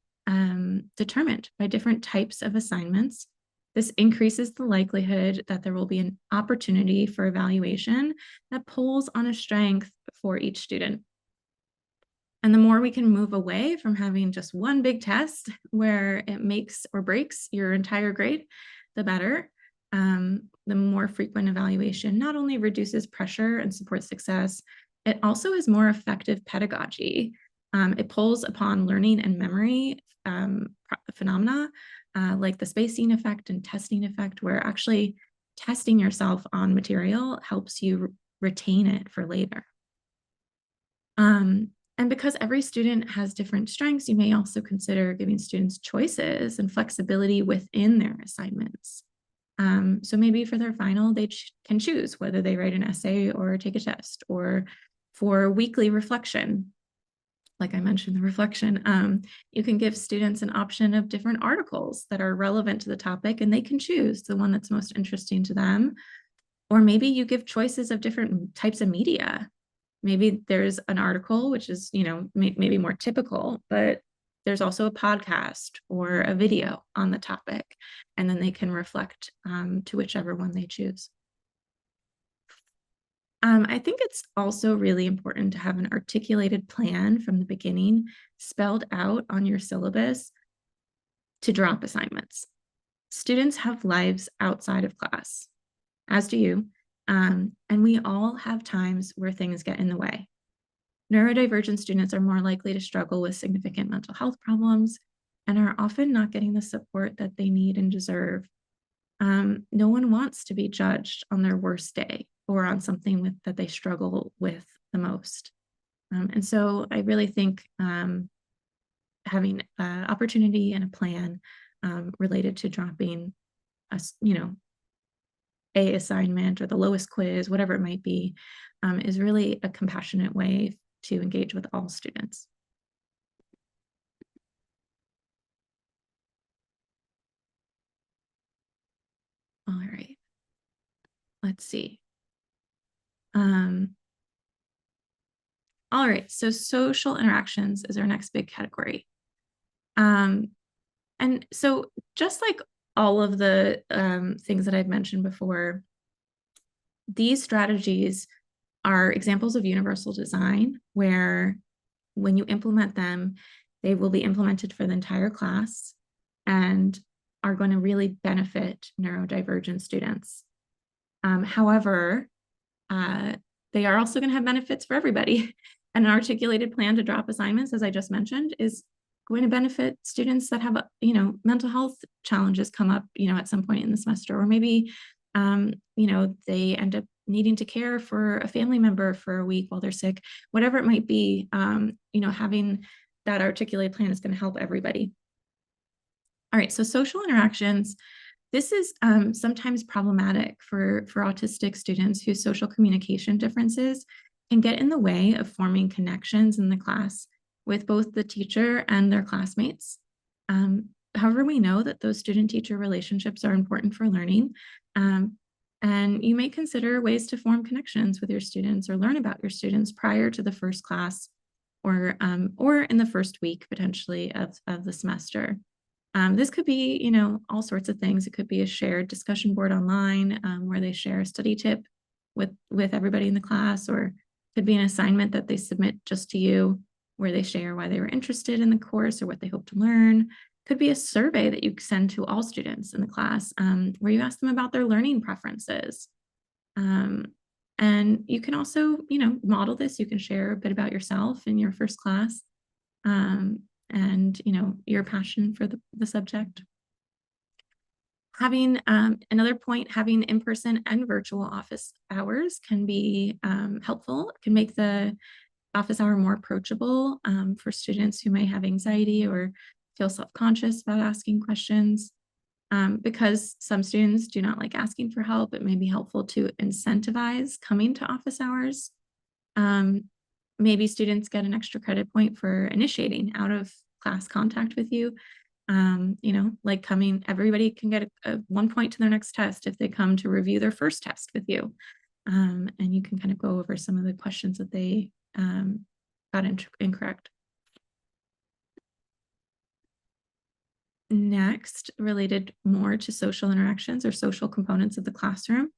determined by different types of assignments. This increases the likelihood that there will be an opportunity for evaluation that pulls on a strength for each student. And the more we can move away from having just one big test where it makes or breaks your entire grade, the better. The more frequent evaluation not only reduces pressure and supports success, it also is more effective pedagogy. It pulls upon learning and memory phenomena like the spacing effect and testing effect, where actually testing yourself on material helps you retain it for later. And because every student has different strengths, you may also consider giving students choices and flexibility within their assignments. So maybe for their final, they can choose whether they write an essay or take a test, or for weekly reflection, like I mentioned, the reflection, you can give students an option of different articles that are relevant to the topic, and they can choose the one that's most interesting to them. Or maybe you give choices of different types of media. Maybe there's an article, which is, maybe more typical, but there's also a podcast or a video on the topic, and then they can reflect to whichever one they choose. I think it's also really important to have an articulated plan from the beginning, spelled out on your syllabus to drop assignments. Students have lives outside of class, as do you, and we all have times where things get in the way. Neurodivergent students are more likely to struggle with significant mental health problems and are often not getting the support that they need and deserve. No one wants to be judged on their worst day or on something that they struggle with the most. And so I really think having an opportunity and a plan related to dropping a assignment or the lowest quiz, whatever it might be, is really a compassionate way to engage with all students. All right, let's see. All right, so social interactions is our next big category. And so just like all of the things that I've mentioned before, these strategies are examples of universal design where when you implement them, they will be implemented for the entire class and are going to really benefit neurodivergent students. However, they are also going to have benefits for everybody. And an articulated plan to drop assignments, as I just mentioned, is going to benefit students that have, mental health challenges come up, at some point in the semester, or maybe, they end up needing to care for a family member for a week while they're sick, whatever it might be, having that articulated plan is going to help everybody. All right, so social interactions. This is sometimes problematic for autistic students whose social communication differences can get in the way of forming connections in the class with both the teacher and their classmates. However, we know that those student-teacher relationships are important for learning, and you may consider ways to form connections with your students or learn about your students prior to the first class or in the first week, potentially, of the semester. This could be, all sorts of things. It could be a shared discussion board online where they share a study tip with everybody in the class, or it could be an assignment that they submit just to you where they share why they were interested in the course or what they hope to learn. Could be a survey that you send to all students in the class where you ask them about their learning preferences. And you can also, model this. You can share a bit about yourself in your first class. and, your passion for the subject. Having another point, having in-person and virtual office hours can be helpful. It can make the office hour more approachable for students who may have anxiety or feel self-conscious about asking questions. Because some students do not like asking for help, it may be helpful to incentivize coming to office hours. Maybe students get an extra credit point for initiating out of class contact with you. Like everybody can get a 1 point to their next test if they come to review their first test with you. And you can kind of go over some of the questions that they got incorrect. Next, related more to social interactions or social components of the classroom,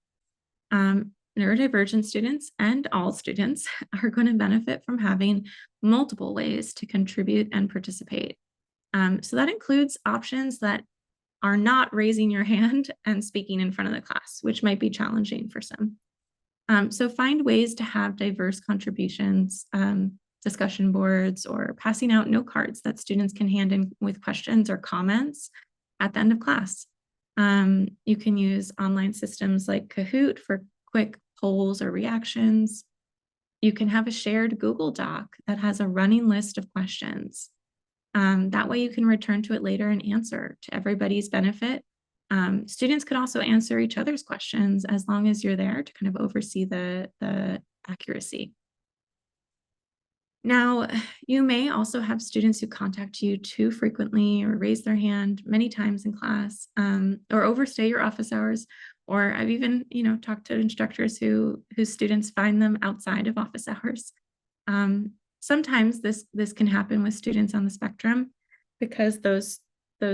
neurodivergent students and all students are going to benefit from having multiple ways to contribute and participate. So that includes options that are not raising your hand and speaking in front of the class, which might be challenging for some. So find ways to have diverse contributions, discussion boards, or passing out note cards that students can hand in with questions or comments at the end of class. You can use online systems like Kahoot for quick polls or reactions. You can have a shared Google Doc that has a running list of questions. That way you can return to it later and answer to everybody's benefit. Students could also answer each other's questions as long as you're there to kind of oversee the accuracy. Now, you may also have students who contact you too frequently or raise their hand many times in class, or overstay your office hours. Or I've even, talked to instructors whose students find them outside of office hours. Sometimes this can happen with students on the spectrum because those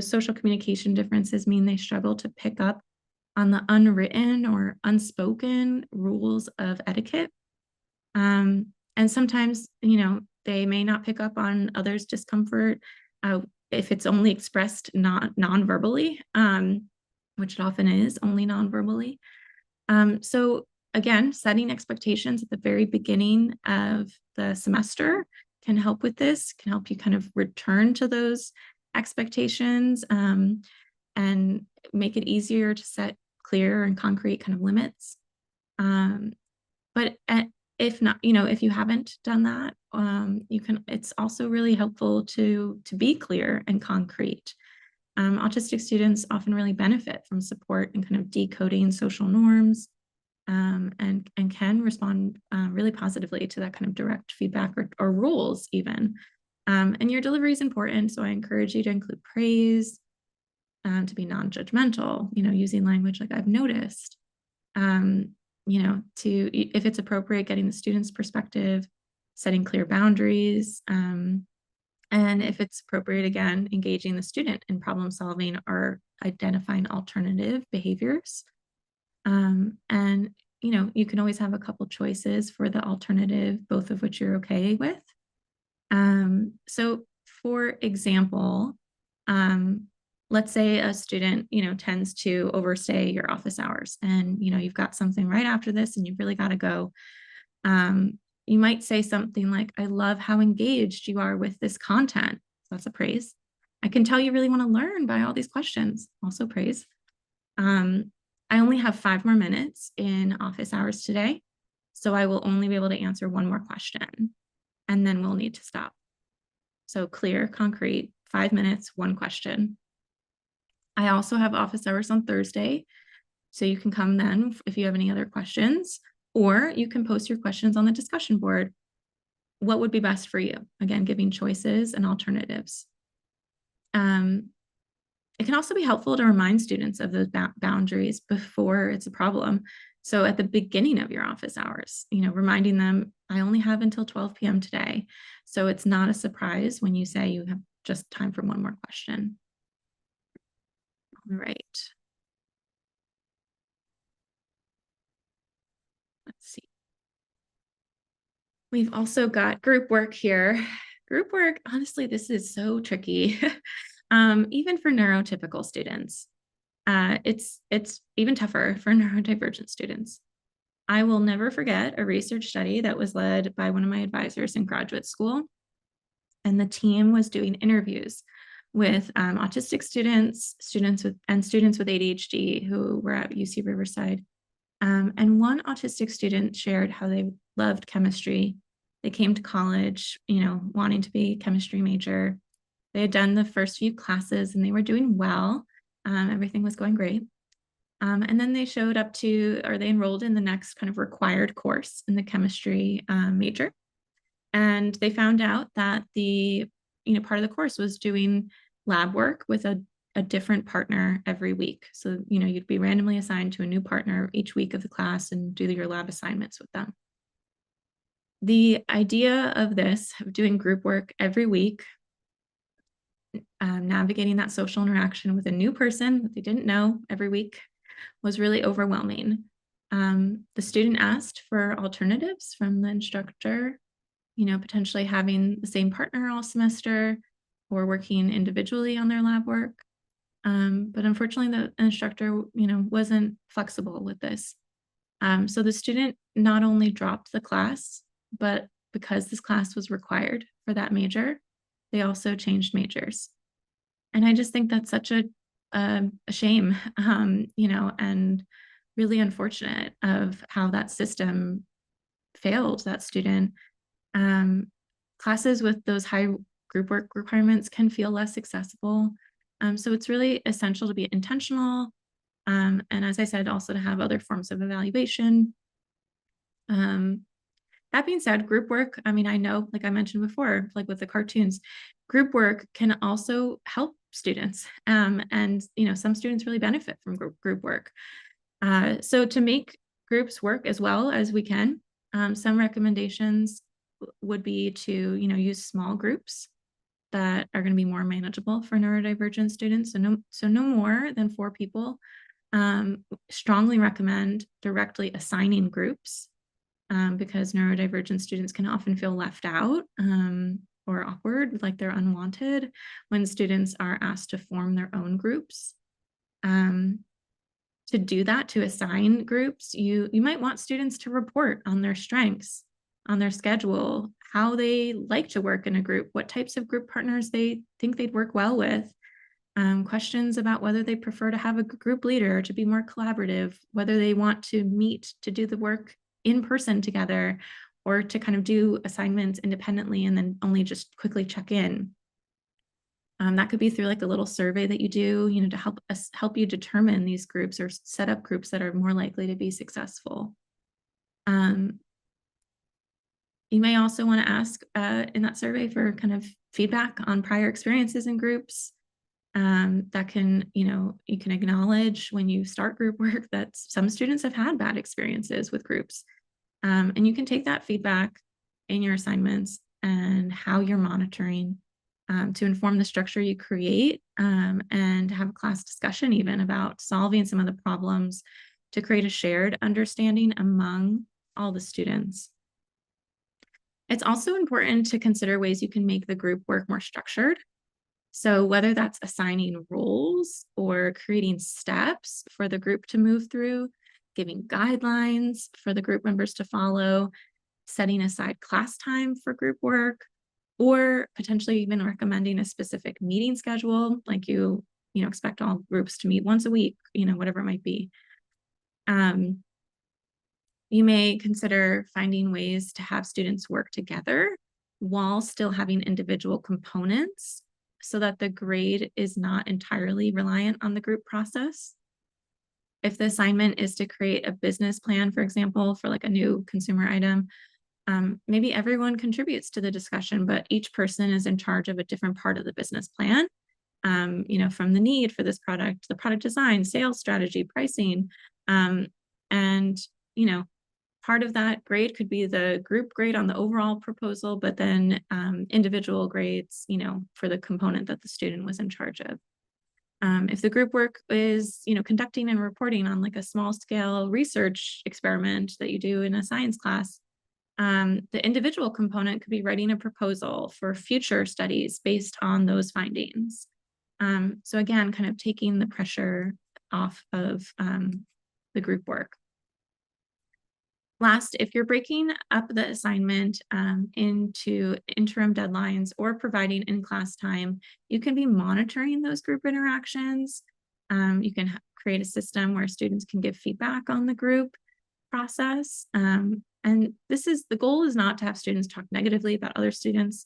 social communication differences mean they struggle to pick up on the unwritten or unspoken rules of etiquette. And sometimes, they may not pick up on others' discomfort if it's only expressed non-verbally, which it often is, only non-verbally. So again, setting expectations at the very beginning of the semester can help with this, can help you kind of return to those expectations and make it easier to set clear and concrete kind of limits. But if not, if you haven't done that, it's also really helpful to be clear and concrete. Autistic students often really benefit from support in kind of decoding social norms, and can respond really positively to that kind of direct feedback or rules even. And your delivery is important, so I encourage you to include praise, to be non-judgmental, using language like I've noticed, if it's appropriate, getting the student's perspective, setting clear boundaries, and if it's appropriate, again, engaging the student in problem solving or identifying alternative behaviors. And, you can always have a couple choices for the alternative, both of which you're okay with. So for example, let's say a student, tends to overstay your office hours and, you've got something right after this and you've really got to go. You might say something like, I love how engaged you are with this content. So that's a praise. I can tell you really want to learn by all these questions. Also praise. I only have 5 more minutes in office hours today, so I will only be able to answer one more question, and then we'll need to stop. So clear, concrete, 5 minutes, one question. I also have office hours on Thursday, so you can come then if you have any other questions, or you can post your questions on the discussion board. What would be best for you? Again, giving choices and alternatives. It can also be helpful to remind students of those boundaries before it's a problem. So at the beginning of your office hours, reminding them, I only have until 12 p.m. today. So it's not a surprise when you say you have just time for one more question. All right. Let's see. We've also got group work here. Group work, honestly, this is so tricky. Even for neurotypical students, it's even tougher for neurodivergent students. I will never forget a research study that was led by one of my advisors in graduate school. and the team was doing interviews with autistic students, students with ADHD who were at UC Riverside. And one autistic student shared how they loved chemistry. They came to college, wanting to be a chemistry major. They had done the first few classes and they were doing well. Everything was going great. And then they they enrolled in the next kind of required course in the chemistry major. And they found out that part of the course was doing lab work with a different partner every week. So, you'd be randomly assigned to a new partner each week of the class and do your lab assignments with them. The idea of this, of doing group work every week, navigating that social interaction with a new person that they didn't know every week, was really overwhelming. The student asked for alternatives from the instructor, potentially having the same partner all semester or working individually on their lab work. But unfortunately, the instructor, wasn't flexible with this. So the student not only dropped the class, but because this class was required for that major, they also changed majors. And I just think that's such a shame, and really unfortunate of how that system failed that student. Classes with those high group work requirements can feel less accessible. So it's really essential to be intentional. And as I said, also to have other forms of evaluation. That being said, group work, I know, like I mentioned before, like with the cartoons, group work can also help students. And, some students really benefit from group work. So to make groups work as well as we can, some recommendations would be to, use small groups that are going to be more manageable for neurodivergent students. So no more than 4 people. Strongly recommend directly assigning groups because neurodivergent students can often feel left out or awkward, like they're unwanted when students are asked to form their own groups. To do that, to assign groups, you might want students to report on their strengths, on their schedule, how they like to work in a group, what types of group partners they think they'd work well with, questions about whether they prefer to have a group leader to be more collaborative, whether they want to meet to do the work in person together or to kind of do assignments independently and then only just quickly check in. That could be through like a little survey that you do, to help you determine these groups or set up groups that are more likely to be successful. You may also want to ask in that survey for kind of feedback on prior experiences in groups. That can, you can acknowledge when you start group work that some students have had bad experiences with groups. And you can take that feedback in your assignments and how you're monitoring to inform the structure you create and have a class discussion even about solving some of the problems to create a shared understanding among all the students. It's also important to consider ways you can make the group work more structured. So whether that's assigning roles or creating steps for the group to move through, giving guidelines for the group members to follow, setting aside class time for group work, or potentially even recommending a specific meeting schedule, like you expect all groups to meet once a week, whatever it might be. You may consider finding ways to have students work together while still having individual components so that the grade is not entirely reliant on the group process. If the assignment is to create a business plan, for example, for like a new consumer item, maybe everyone contributes to the discussion, but each person is in charge of a different part of the business plan, from the need for this product, the product design, sales strategy, pricing, and, part of that grade could be the group grade on the overall proposal, but then individual grades, for the component that the student was in charge of. If the group work is, conducting and reporting on like a small scale research experiment that you do in a science class, the individual component could be writing a proposal for future studies based on those findings. So again, kind of taking the pressure off of the group work. Last, if you're breaking up the assignment into interim deadlines or providing in-class time, you can be monitoring those group interactions. You can create a system where students can give feedback on the group process. And the goal is not to have students talk negatively about other students,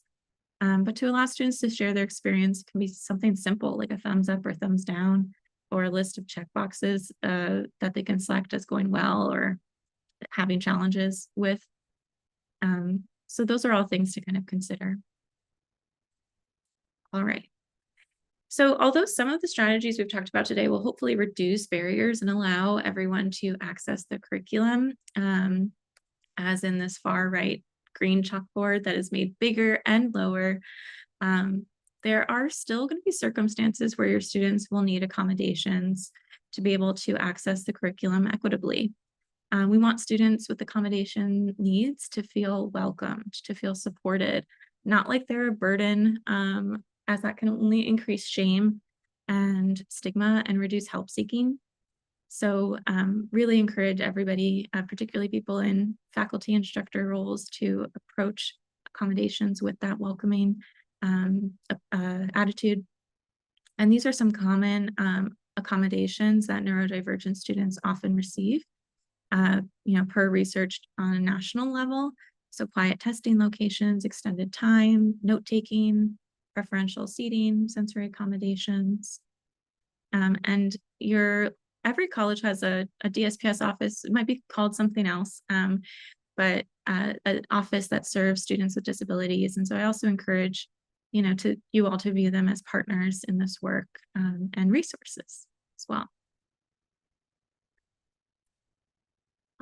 but to allow students to share their experience. It can be something simple like a thumbs up or thumbs down, or a list of checkboxes that they can select as going well or having challenges with. So those are all things to kind of consider. All right. So although some of the strategies we've talked about today will hopefully reduce barriers and allow everyone to access the curriculum, as in this far right green chalkboard that is made bigger and lower, there are still going to be circumstances where your students will need accommodations to be able to access the curriculum equitably. We want students with accommodation needs to feel welcomed, to feel supported, not like they're a burden, as that can only increase shame and stigma and reduce help seeking. So really encourage everybody, particularly people in faculty instructor roles, to approach accommodations with that welcoming attitude. And these are some common accommodations that neurodivergent students often receive. Per research on a national level. So quiet testing locations, extended time, note-taking, preferential seating, sensory accommodations. And every college has a DSPS office. It might be called something else, but an office that serves students with disabilities. And so I also encourage, you all to view them as partners in this work, and resources as well.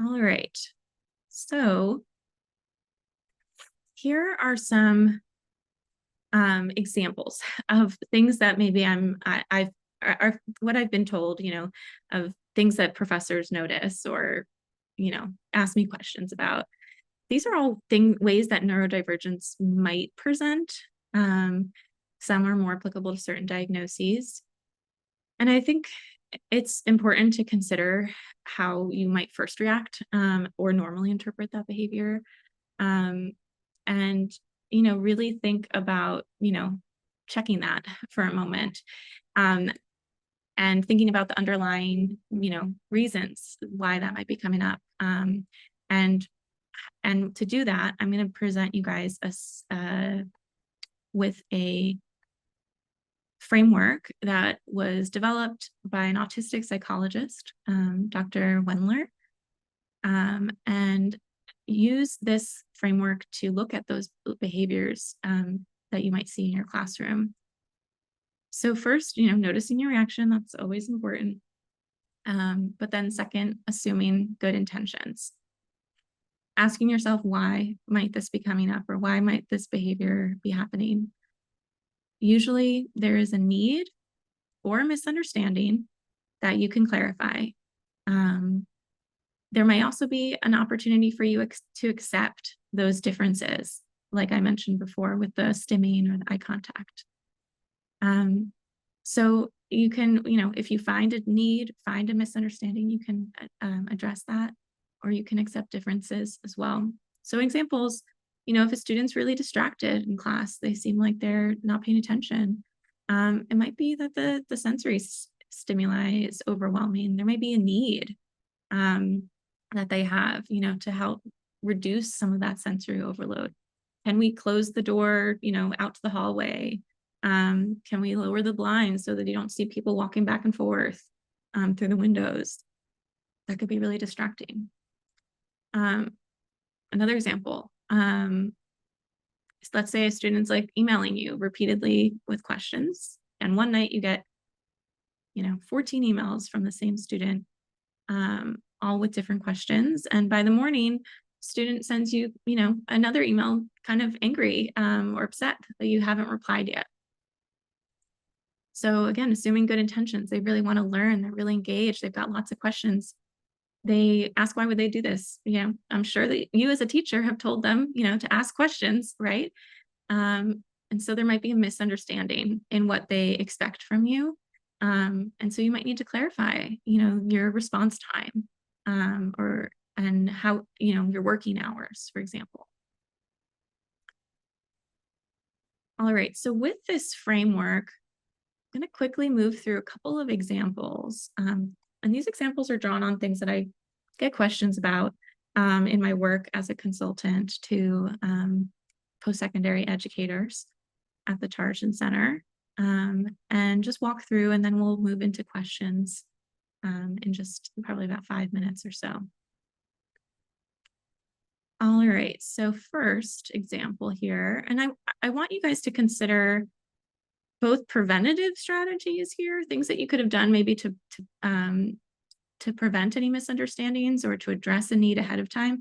All right, so here are some examples of things that maybe what I've been told, of things that professors notice or, ask me questions about. These are all ways that neurodivergence might present. Some are more applicable to certain diagnoses. And I think it's important to consider how you might first react, or normally interpret that behavior. And, really think about, checking that for a moment, and thinking about the underlying, reasons why that might be coming up. And to do that, I'm going to present you guys with a framework that was developed by an autistic psychologist, Dr. Wendler, and use this framework to look at those behaviors that you might see in your classroom. So first, noticing your reaction, that's always important. But then second, assuming good intentions. Asking yourself, why might this be coming up, or why might this behavior be happening? Usually there is a need or a misunderstanding that you can clarify. There may also be an opportunity for you to accept those differences, like I mentioned before with the stimming or the eye contact. So you can, if you find a need, find a misunderstanding, you can address that, or you can accept differences as well. So examples, if a student's really distracted in class, they seem like they're not paying attention. It might be that the sensory stimuli is overwhelming. There may be a need that they have, to help reduce some of that sensory overload. Can we close the door, out to the hallway? Can we lower the blinds so that you don't see people walking back and forth through the windows? That could be really distracting. Another example, let's say a student's like emailing you repeatedly with questions, and one night you get 14 emails from the same student, all with different questions, and by the morning student sends you another email kind of angry or upset that you haven't replied yet. So again, assuming good intentions, they really want to learn, they're really engaged, they've got lots of questions. They ask, why would they do this? I'm sure that you as a teacher have told them, to ask questions, right? And so there might be a misunderstanding in what they expect from you. And so you might need to clarify, your response time, or and how, your working hours, for example. All right, so with this framework, I'm going to quickly move through a couple of examples. And these examples are drawn on things that I get questions about in my work as a consultant to post-secondary educators at the Tarjan Center, and just walk through, and then we'll move into questions in just probably about 5 minutes or so. All right, so first example here, and I want you guys to consider both preventative strategies here, things that you could have done maybe to prevent any misunderstandings or to address a need ahead of time,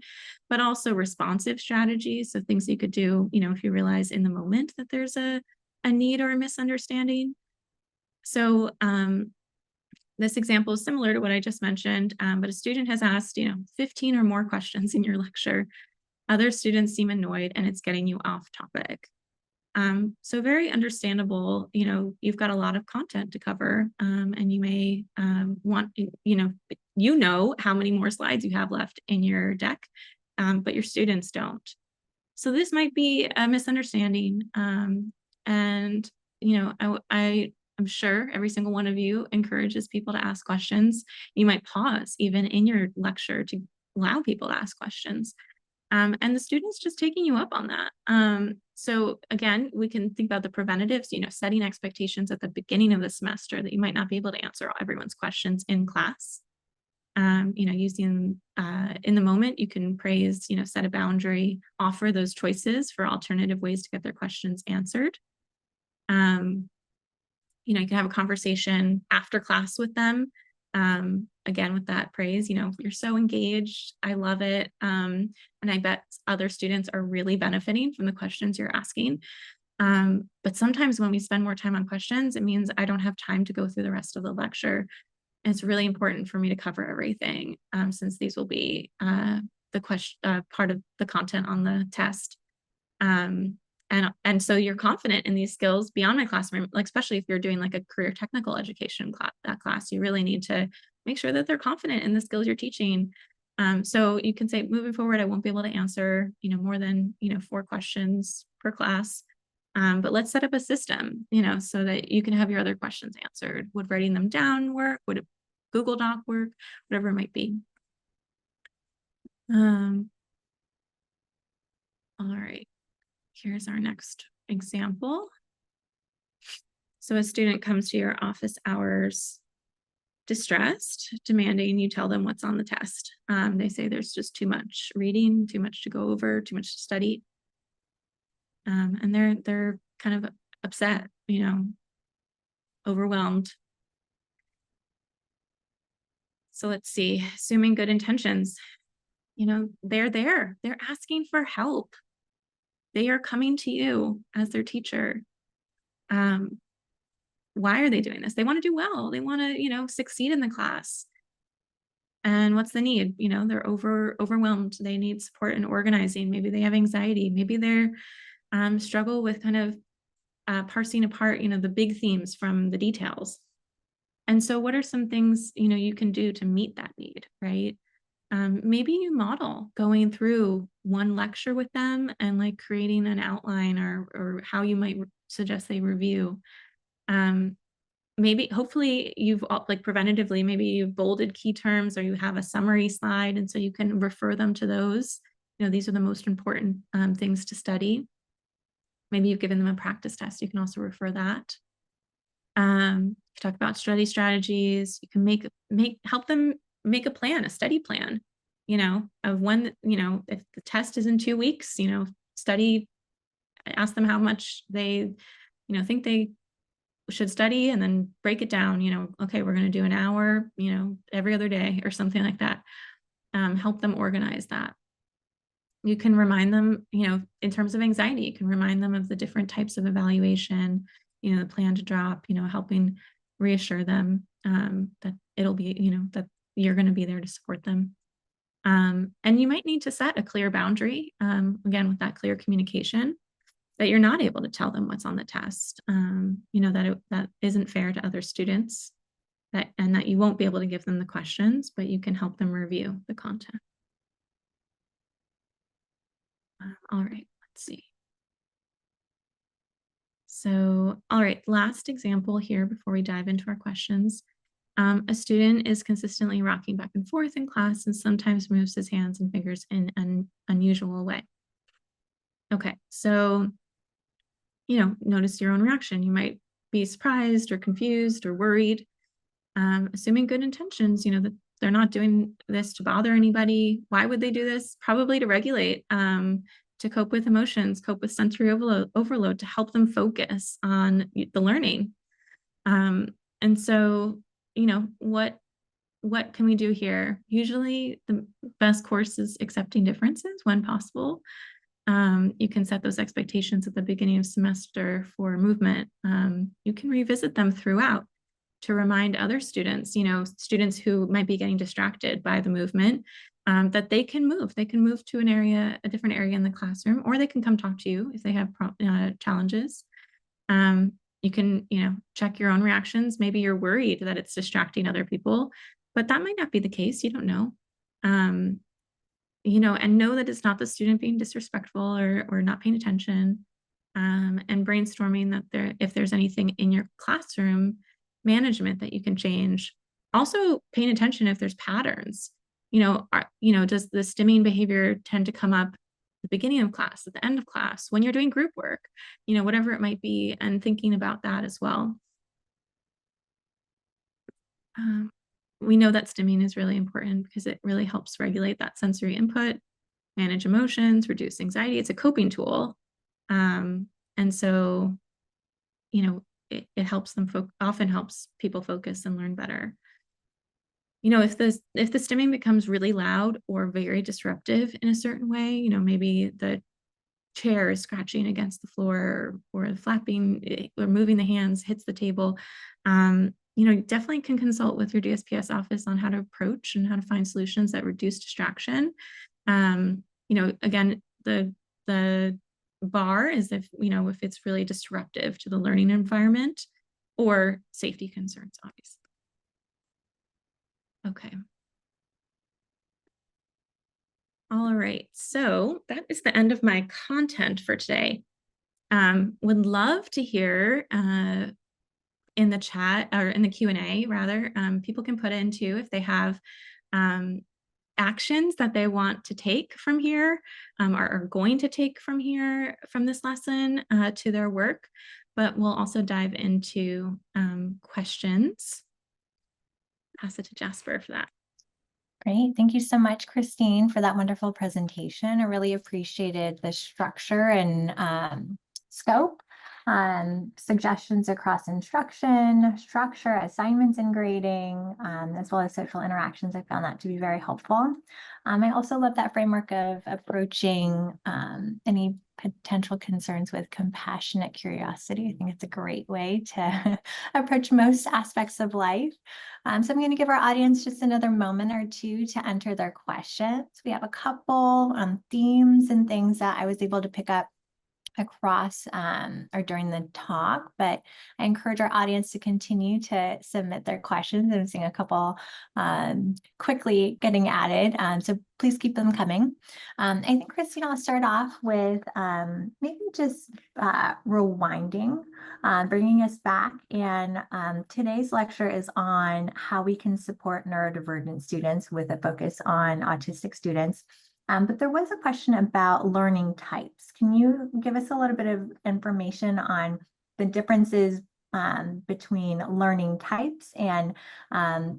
but also responsive strategies. So things you could do, if you realize in the moment that there's a need or a misunderstanding. So this example is similar to what I just mentioned, but a student has asked, 15 or more questions in your lecture. Other students seem annoyed and it's getting you off topic. So very understandable, you've got a lot of content to cover, and you may want, how many more slides you have left in your deck, but your students don't. So this might be a misunderstanding. And, I'm sure every single one of you encourages people to ask questions. You might pause even in your lecture to allow people to ask questions. And the student's just taking you up on that. So again, we can think about the preventatives, setting expectations at the beginning of the semester that you might not be able to answer everyone's questions in class. Using in the moment, you can praise, set a boundary, offer those choices for alternative ways to get their questions answered. You can have a conversation after class with them. Again, with that praise, you're so engaged. I love it. And I bet other students are really benefiting from the questions you're asking. But sometimes when we spend more time on questions, it means I don't have time to go through the rest of the lecture. And it's really important for me to cover everything, since these will be the question part of the content on the test. And so you're confident in these skills beyond my classroom, like especially if you're doing like a career technical education class, you really need to make sure that they're confident in the skills you're teaching. So you can say, moving forward, I won't be able to answer, more than, 4 questions per class. But let's set up a system, so that you can have your other questions answered. Would writing them down work? Would a Google Doc work? Whatever it might be. All right. Here's our next example. So a student comes to your office hours distressed, demanding you tell them what's on the test. They say there's just too much reading, too much to go over, too much to study. And they're kind of upset, overwhelmed. So let's see, assuming good intentions, they're there, they're asking for help. They are coming to you as their teacher. Why are they doing this? They want to do well. They want to, succeed in the class. And what's the need? They're overwhelmed. They need support in organizing. Maybe they have anxiety. Maybe they're struggle with kind of parsing apart, the big themes from the details. And so what are some things, you can do to meet that need, right? Maybe you model going through one lecture with them and like creating an outline or how you might suggest they review. Maybe hopefully you've like preventatively, maybe you've bolded key terms or you have a summary slide. And so you can refer them to those. These are the most important things to study. Maybe you've given them a practice test. You can also refer that. Talk about study strategies. You can help them make a plan, a study plan, of when, if the test is in 2 weeks, study, ask them how much they, think they should study and then break it down, okay, we're going to do an hour, every other day or something like that. Help them organize that. You can remind them, in terms of anxiety, you can remind them of the different types of evaluation, the plan to drop, helping reassure them that it'll be, that you're going to be there to support them. And you might need to set a clear boundary, again, with that clear communication, that you're not able to tell them what's on the test, that isn't fair to other students, and that you won't be able to give them the questions, but you can help them review the content. All right, let's see. So, all right, last example here before we dive into our questions. A student is consistently rocking back and forth in class and sometimes moves his hands and fingers in an unusual way. Okay, so, notice your own reaction. You might be surprised or confused or worried, assuming good intentions, that they're not doing this to bother anybody. Why would they do this? Probably to regulate, to cope with emotions, cope with sensory overload, to help them focus on the learning. And so, what can we do here? Usually the best course is accepting differences when possible. You can set those expectations at the beginning of semester for movement. You can revisit them throughout to remind other students, students who might be getting distracted by the movement, that they can move. They can move to a different area in the classroom, or they can come talk to you if they have challenges. You can, check your own reactions. Maybe you're worried that it's distracting other people, but that might not be the case. You don't know. And know that it's not the student being disrespectful or not paying attention. And brainstorming that if there's anything in your classroom management that you can change. Also paying attention if there's patterns. Does the stimming behavior tend to come up at the beginning of class, at the end of class, when you're doing group work, whatever it might be, and thinking about that as well. We know that stimming is really important because it really helps regulate that sensory input, manage emotions, reduce anxiety. It's a coping tool. And so, it helps them often helps people focus and learn better. If the stimming becomes really loud or very disruptive in a certain way, maybe the chair is scratching against the floor or flapping or moving the hands hits the table, definitely can consult with your DSPS office on how to approach and how to find solutions that reduce distraction. Again, the bar is if it's really disruptive to the learning environment or safety concerns, obviously. Okay. All right, so that is the end of my content for today. Would love to hear in the chat or in the Q&A rather, people can put in too if they have actions that they want to take from here, or are going to take from here, from this lesson to their work, but we'll also dive into questions. Pass it to Jasper for that. Great. Thank you so much, Christine, for that wonderful presentation. I really appreciated the structure and scope, suggestions across instruction, structure, assignments and grading, as well as social interactions. I found that to be very helpful. I also love that framework of approaching any potential concerns with compassionate curiosity. I think it's a great way to approach most aspects of life. So I'm going to give our audience just another moment or two to enter their questions. We have a couple themes and things that I was able to pick up across or during the talk, but I encourage our audience to continue to submit their questions. I'm seeing a couple quickly getting added, so please keep them coming. I think, Christine, I'll start off with maybe just rewinding, bringing us back. And today's lecture is on how we can support neurodivergent students with a focus on autistic students. But there was a question about learning types. Can you give us a little bit of information on the differences between learning types and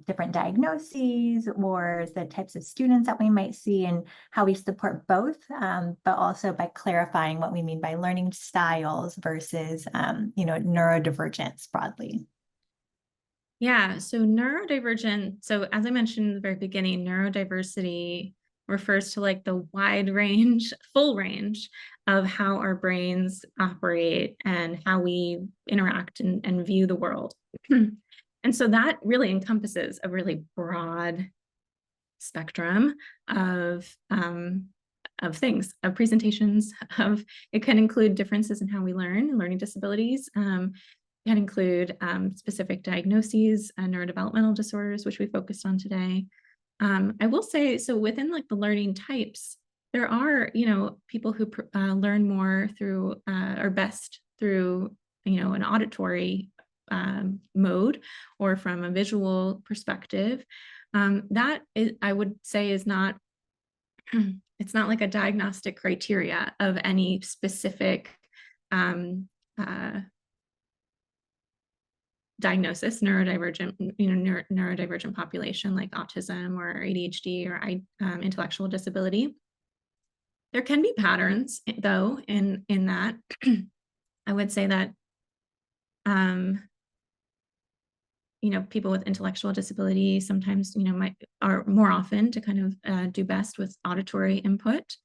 different diagnoses or the types of students that we might see and how we support both, but also by clarifying what we mean by learning styles versus, neurodivergence broadly? Yeah, so neurodivergent. So as I mentioned in the very beginning, neurodiversity refers to like the wide range, full range of how our brains operate and how we interact and view the world. And so that really encompasses a really broad spectrum of things, of presentations, it can include differences in how we learn, learning disabilities, can include specific diagnoses, neurodevelopmental disorders, which we focused on today. I will say, so within like the learning types, there are, you know, people who learn more through or best through, you know, an auditory mode or from a visual perspective. That is, I would say, is not, it's not like a diagnostic criteria of any specific um, uh, diagnosis, neurodivergent, you know, neurodivergent population like autism or ADHD or intellectual disability. There can be patterns, though, in that. I would say that, um, you know, people with intellectual disability sometimes, you know, are more often to kind of do best with auditory input.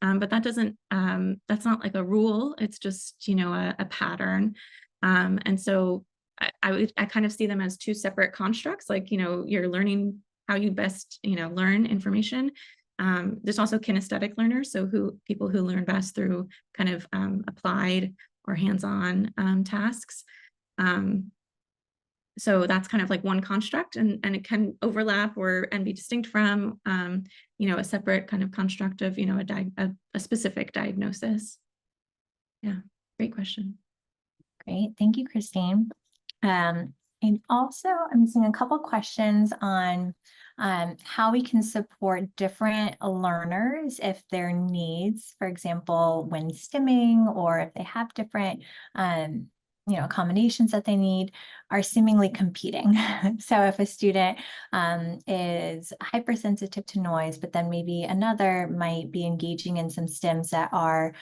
But that doesn't, that's not like a rule. It's just, you know, a pattern. And so I kind of see them as two separate constructs. Like, you know, you're learning how you best, you know, learn information. There's also kinesthetic learners. So people who learn best through kind of applied or hands-on tasks. So that's kind of like one construct, and it can overlap and be distinct from, you know, a separate kind of construct of, you know, a specific diagnosis. Yeah, great question. Great. Thank you, Christine. And also, I'm seeing a couple questions on how we can support different learners if their needs, for example, when stimming, or if they have different you know, accommodations that they need, are seemingly competing. So if a student is hypersensitive to noise, but then maybe another might be engaging in some stims that are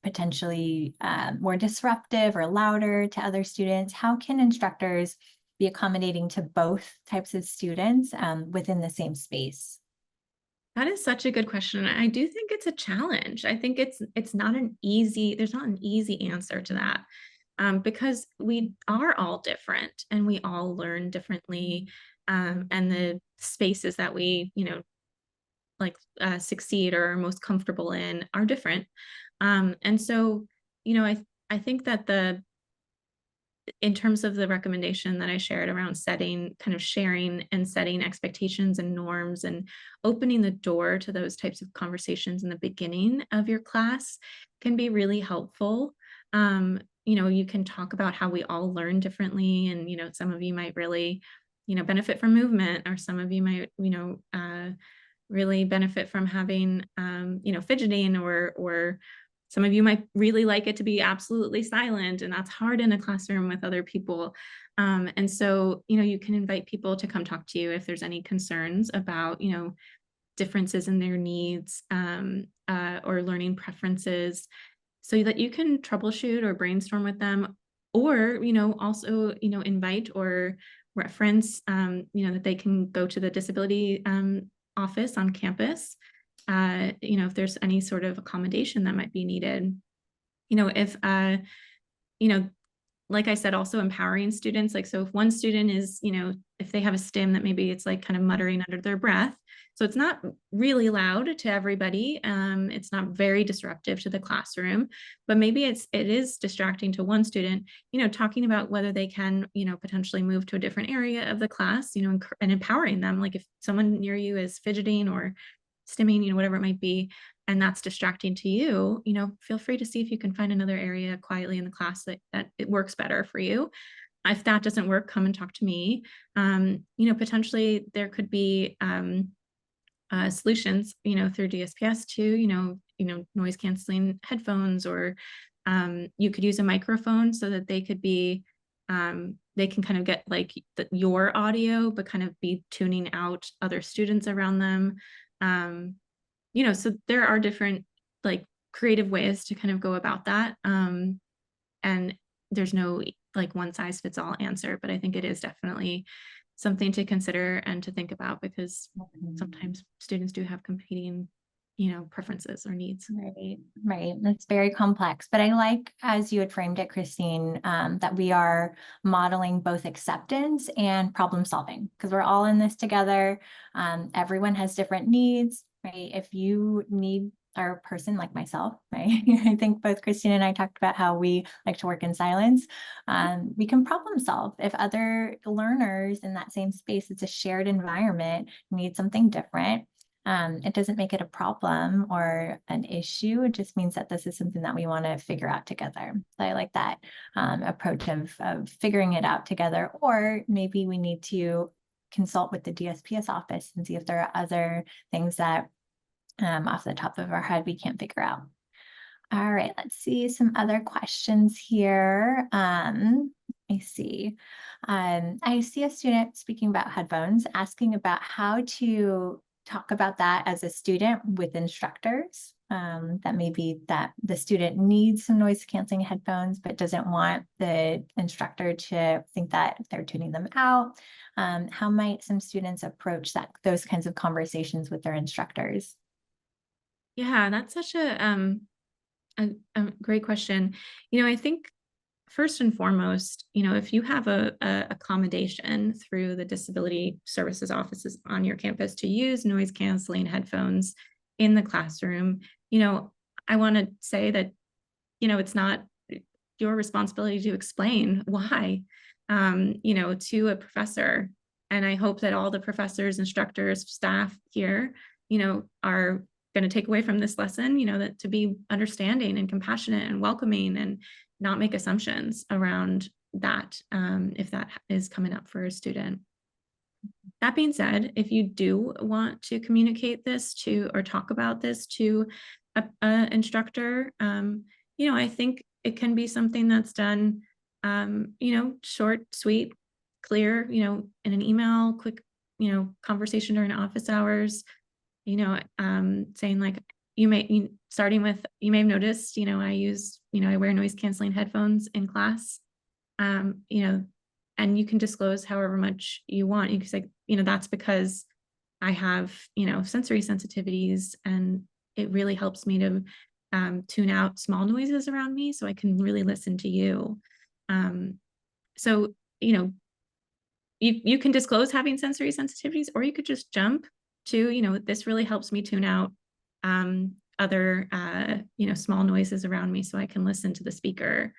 potentially more disruptive or louder to other students, how can instructors be accommodating to both types of students within the same space? That is such a good question. I do think it's a challenge. I think it's not an easy, there's not an easy answer to that. Because we are all different and we all learn differently. And the spaces that we, you know, like succeed or are most comfortable in are different. And so, you know, I think that in terms of the recommendation that I shared around setting, kind of sharing and setting expectations and norms and opening the door to those types of conversations in the beginning of your class can be really helpful. You know, you can talk about how we all learn differently, and, you know, some of you might really, you know, benefit from movement, or some of you might, you know, really benefit from having, you know, fidgeting, or some of you might really like it to be absolutely silent, and that's hard in a classroom with other people. And so, you know, you can invite people to come talk to you if there's any concerns about, you know, differences in their needs or learning preferences, so that you can troubleshoot or brainstorm with them, or, you know, also, you know, invite or reference, you know, that they can go to the disability office on campus, you know, if there's any sort of accommodation that might be needed. You know, if, you know, like I said, also empowering students. Like, so if one student is, you know, if they have a stim that maybe it's like kind of muttering under their breath, so it's not really loud to everybody. It's not very disruptive to the classroom, but maybe it is distracting to one student, you know, talking about whether they can, you know, potentially move to a different area of the class, you know, and empowering them. Like if someone near you is fidgeting or stimming, you know, whatever it might be, and that's distracting to you, you know, feel free to see if you can find another area quietly in the class that it works better for you. If that doesn't work, come and talk to me. You know, potentially there could be solutions, you know, through DSPS to, you know, noise canceling headphones, or you could use a microphone so that they could be, they can kind of get like your audio, but kind of be tuning out other students around them. You know, so there are different like creative ways to kind of go about that. And there's no like one size fits all answer, but I think it is definitely something to consider and to think about, because sometimes students do have competing, you know, preferences or needs. Right, right. That's very complex. But I like, as you had framed it, Christine, that we are modeling both acceptance and problem solving, because we're all in this together. Everyone has different needs, right? If you need a person like myself, right? I think both Christine and I talked about how we like to work in silence. We can problem solve. If other learners in that same space, it's a shared environment, need something different. It doesn't make it a problem or an issue. It just means that this is something that we want to figure out together. So I like that approach of figuring it out together, or maybe we need to consult with the DSPS office and see if there are other things that off the top of our head we can't figure out. All right, let's see some other questions here. Let me see. I see a student speaking about headphones, asking about how to talk about that as a student with instructors. That maybe that the student needs some noise canceling headphones, but doesn't want the instructor to think that they're tuning them out. How might some students approach those kinds of conversations with their instructors? Yeah, that's such a great question. I think first and foremost, if you have a accommodation through the disability services offices on your campus to use noise canceling headphones in the classroom, I want to say that, it's not your responsibility to explain why, to a professor. And I hope that all the professors, instructors, staff here, are going to take away from this lesson, that to be understanding and compassionate and welcoming and not make assumptions around that, if that is coming up for a student. That being said, if you do want to communicate this to or talk about this to a instructor, I think it can be something that's done, short, sweet, clear, in an email, quick, conversation during office hours, saying like, starting with, you may have noticed, I wear noise canceling headphones in class, and you can disclose however much you want. You can say, that's because I have, sensory sensitivities, and it really helps me to tune out small noises around me so I can really listen to you. So, you can disclose having sensory sensitivities, or you could just jump to, this really helps me tune out other, small noises around me so I can listen to the speaker.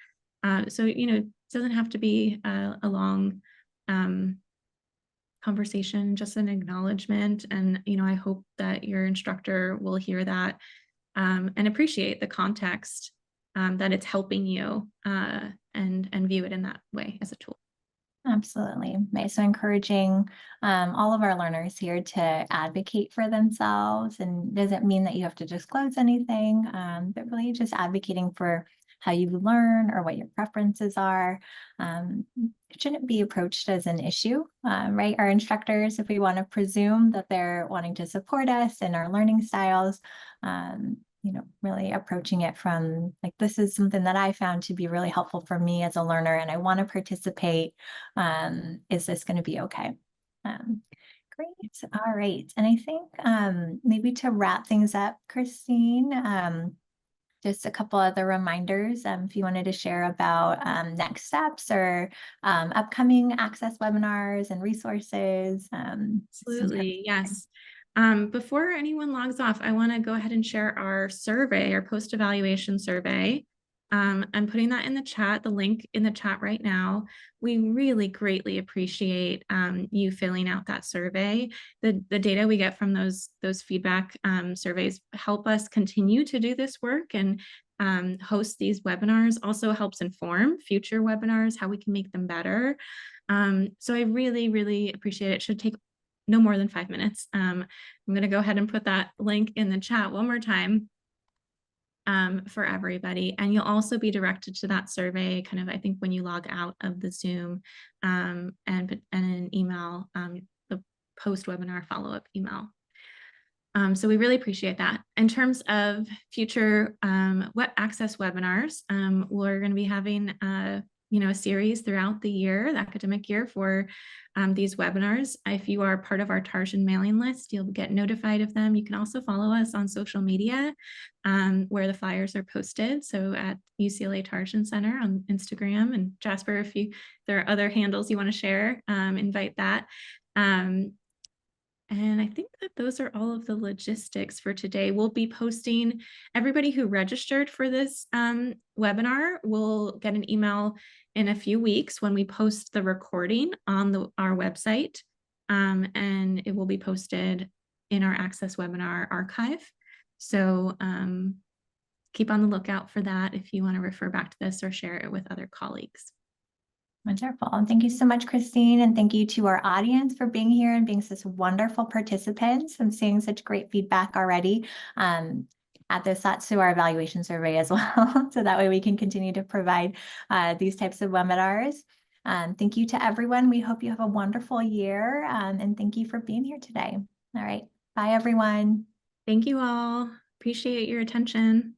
So, it doesn't have to be a long conversation, just an acknowledgement. And, I hope that your instructor will hear that and appreciate the context that it's helping you and view it in that way as a tool. Absolutely. Right. So encouraging all of our learners here to advocate for themselves, and doesn't mean that you have to disclose anything, but really just advocating for how you learn or what your preferences are. It shouldn't be approached as an issue, right? Our instructors, if we want to presume that they're wanting to support us in our learning styles, really approaching it from like, this is something that I found to be really helpful for me as a learner, and I want to participate. Is this going to be okay? Great. All right. And I think maybe to wrap things up, Christine, just a couple other reminders, if you wanted to share about next steps or upcoming access webinars and resources. Absolutely, yes. Before anyone logs off, I want to go ahead and share our survey, our post-evaluation survey. I'm putting that in the chat, the link in the chat right now. We really greatly appreciate you filling out that survey. The data we get from those feedback surveys help us continue to do this work and host these webinars. Also helps inform future webinars, how we can make them better. So I really, really appreciate it. It should take no more than 5 minutes. I'm going to go ahead and put that link in the chat one more time for everybody. And you'll also be directed to that survey kind of, I think, when you log out of the Zoom and an email, the post-webinar follow-up email. So we really appreciate that. In terms of future web access webinars, we're going to be having a series throughout the year, the academic year, for these webinars. If you are part of our Tarjan mailing list, you'll get notified of them. You can also follow us on social media where the flyers are posted. So at UCLA Tarjan Center on Instagram, and Jasper, if there are other handles you want to share, invite that. And I think that those are all of the logistics for today. We'll be posting, everybody who registered for this webinar will get an email in a few weeks when we post the recording on our website. And it will be posted in our Access webinar archive. So keep on the lookout for that if you want to refer back to this or share it with other colleagues. Wonderful. And thank you so much, Christine. And thank you to our audience for being here and being such wonderful participants. I'm seeing such great feedback already. Add those thoughts to our evaluation survey as well. So that way we can continue to provide these types of webinars. Thank you to everyone. We hope you have a wonderful year. And thank you for being here today. All right. Bye, everyone. Thank you all. Appreciate your attention.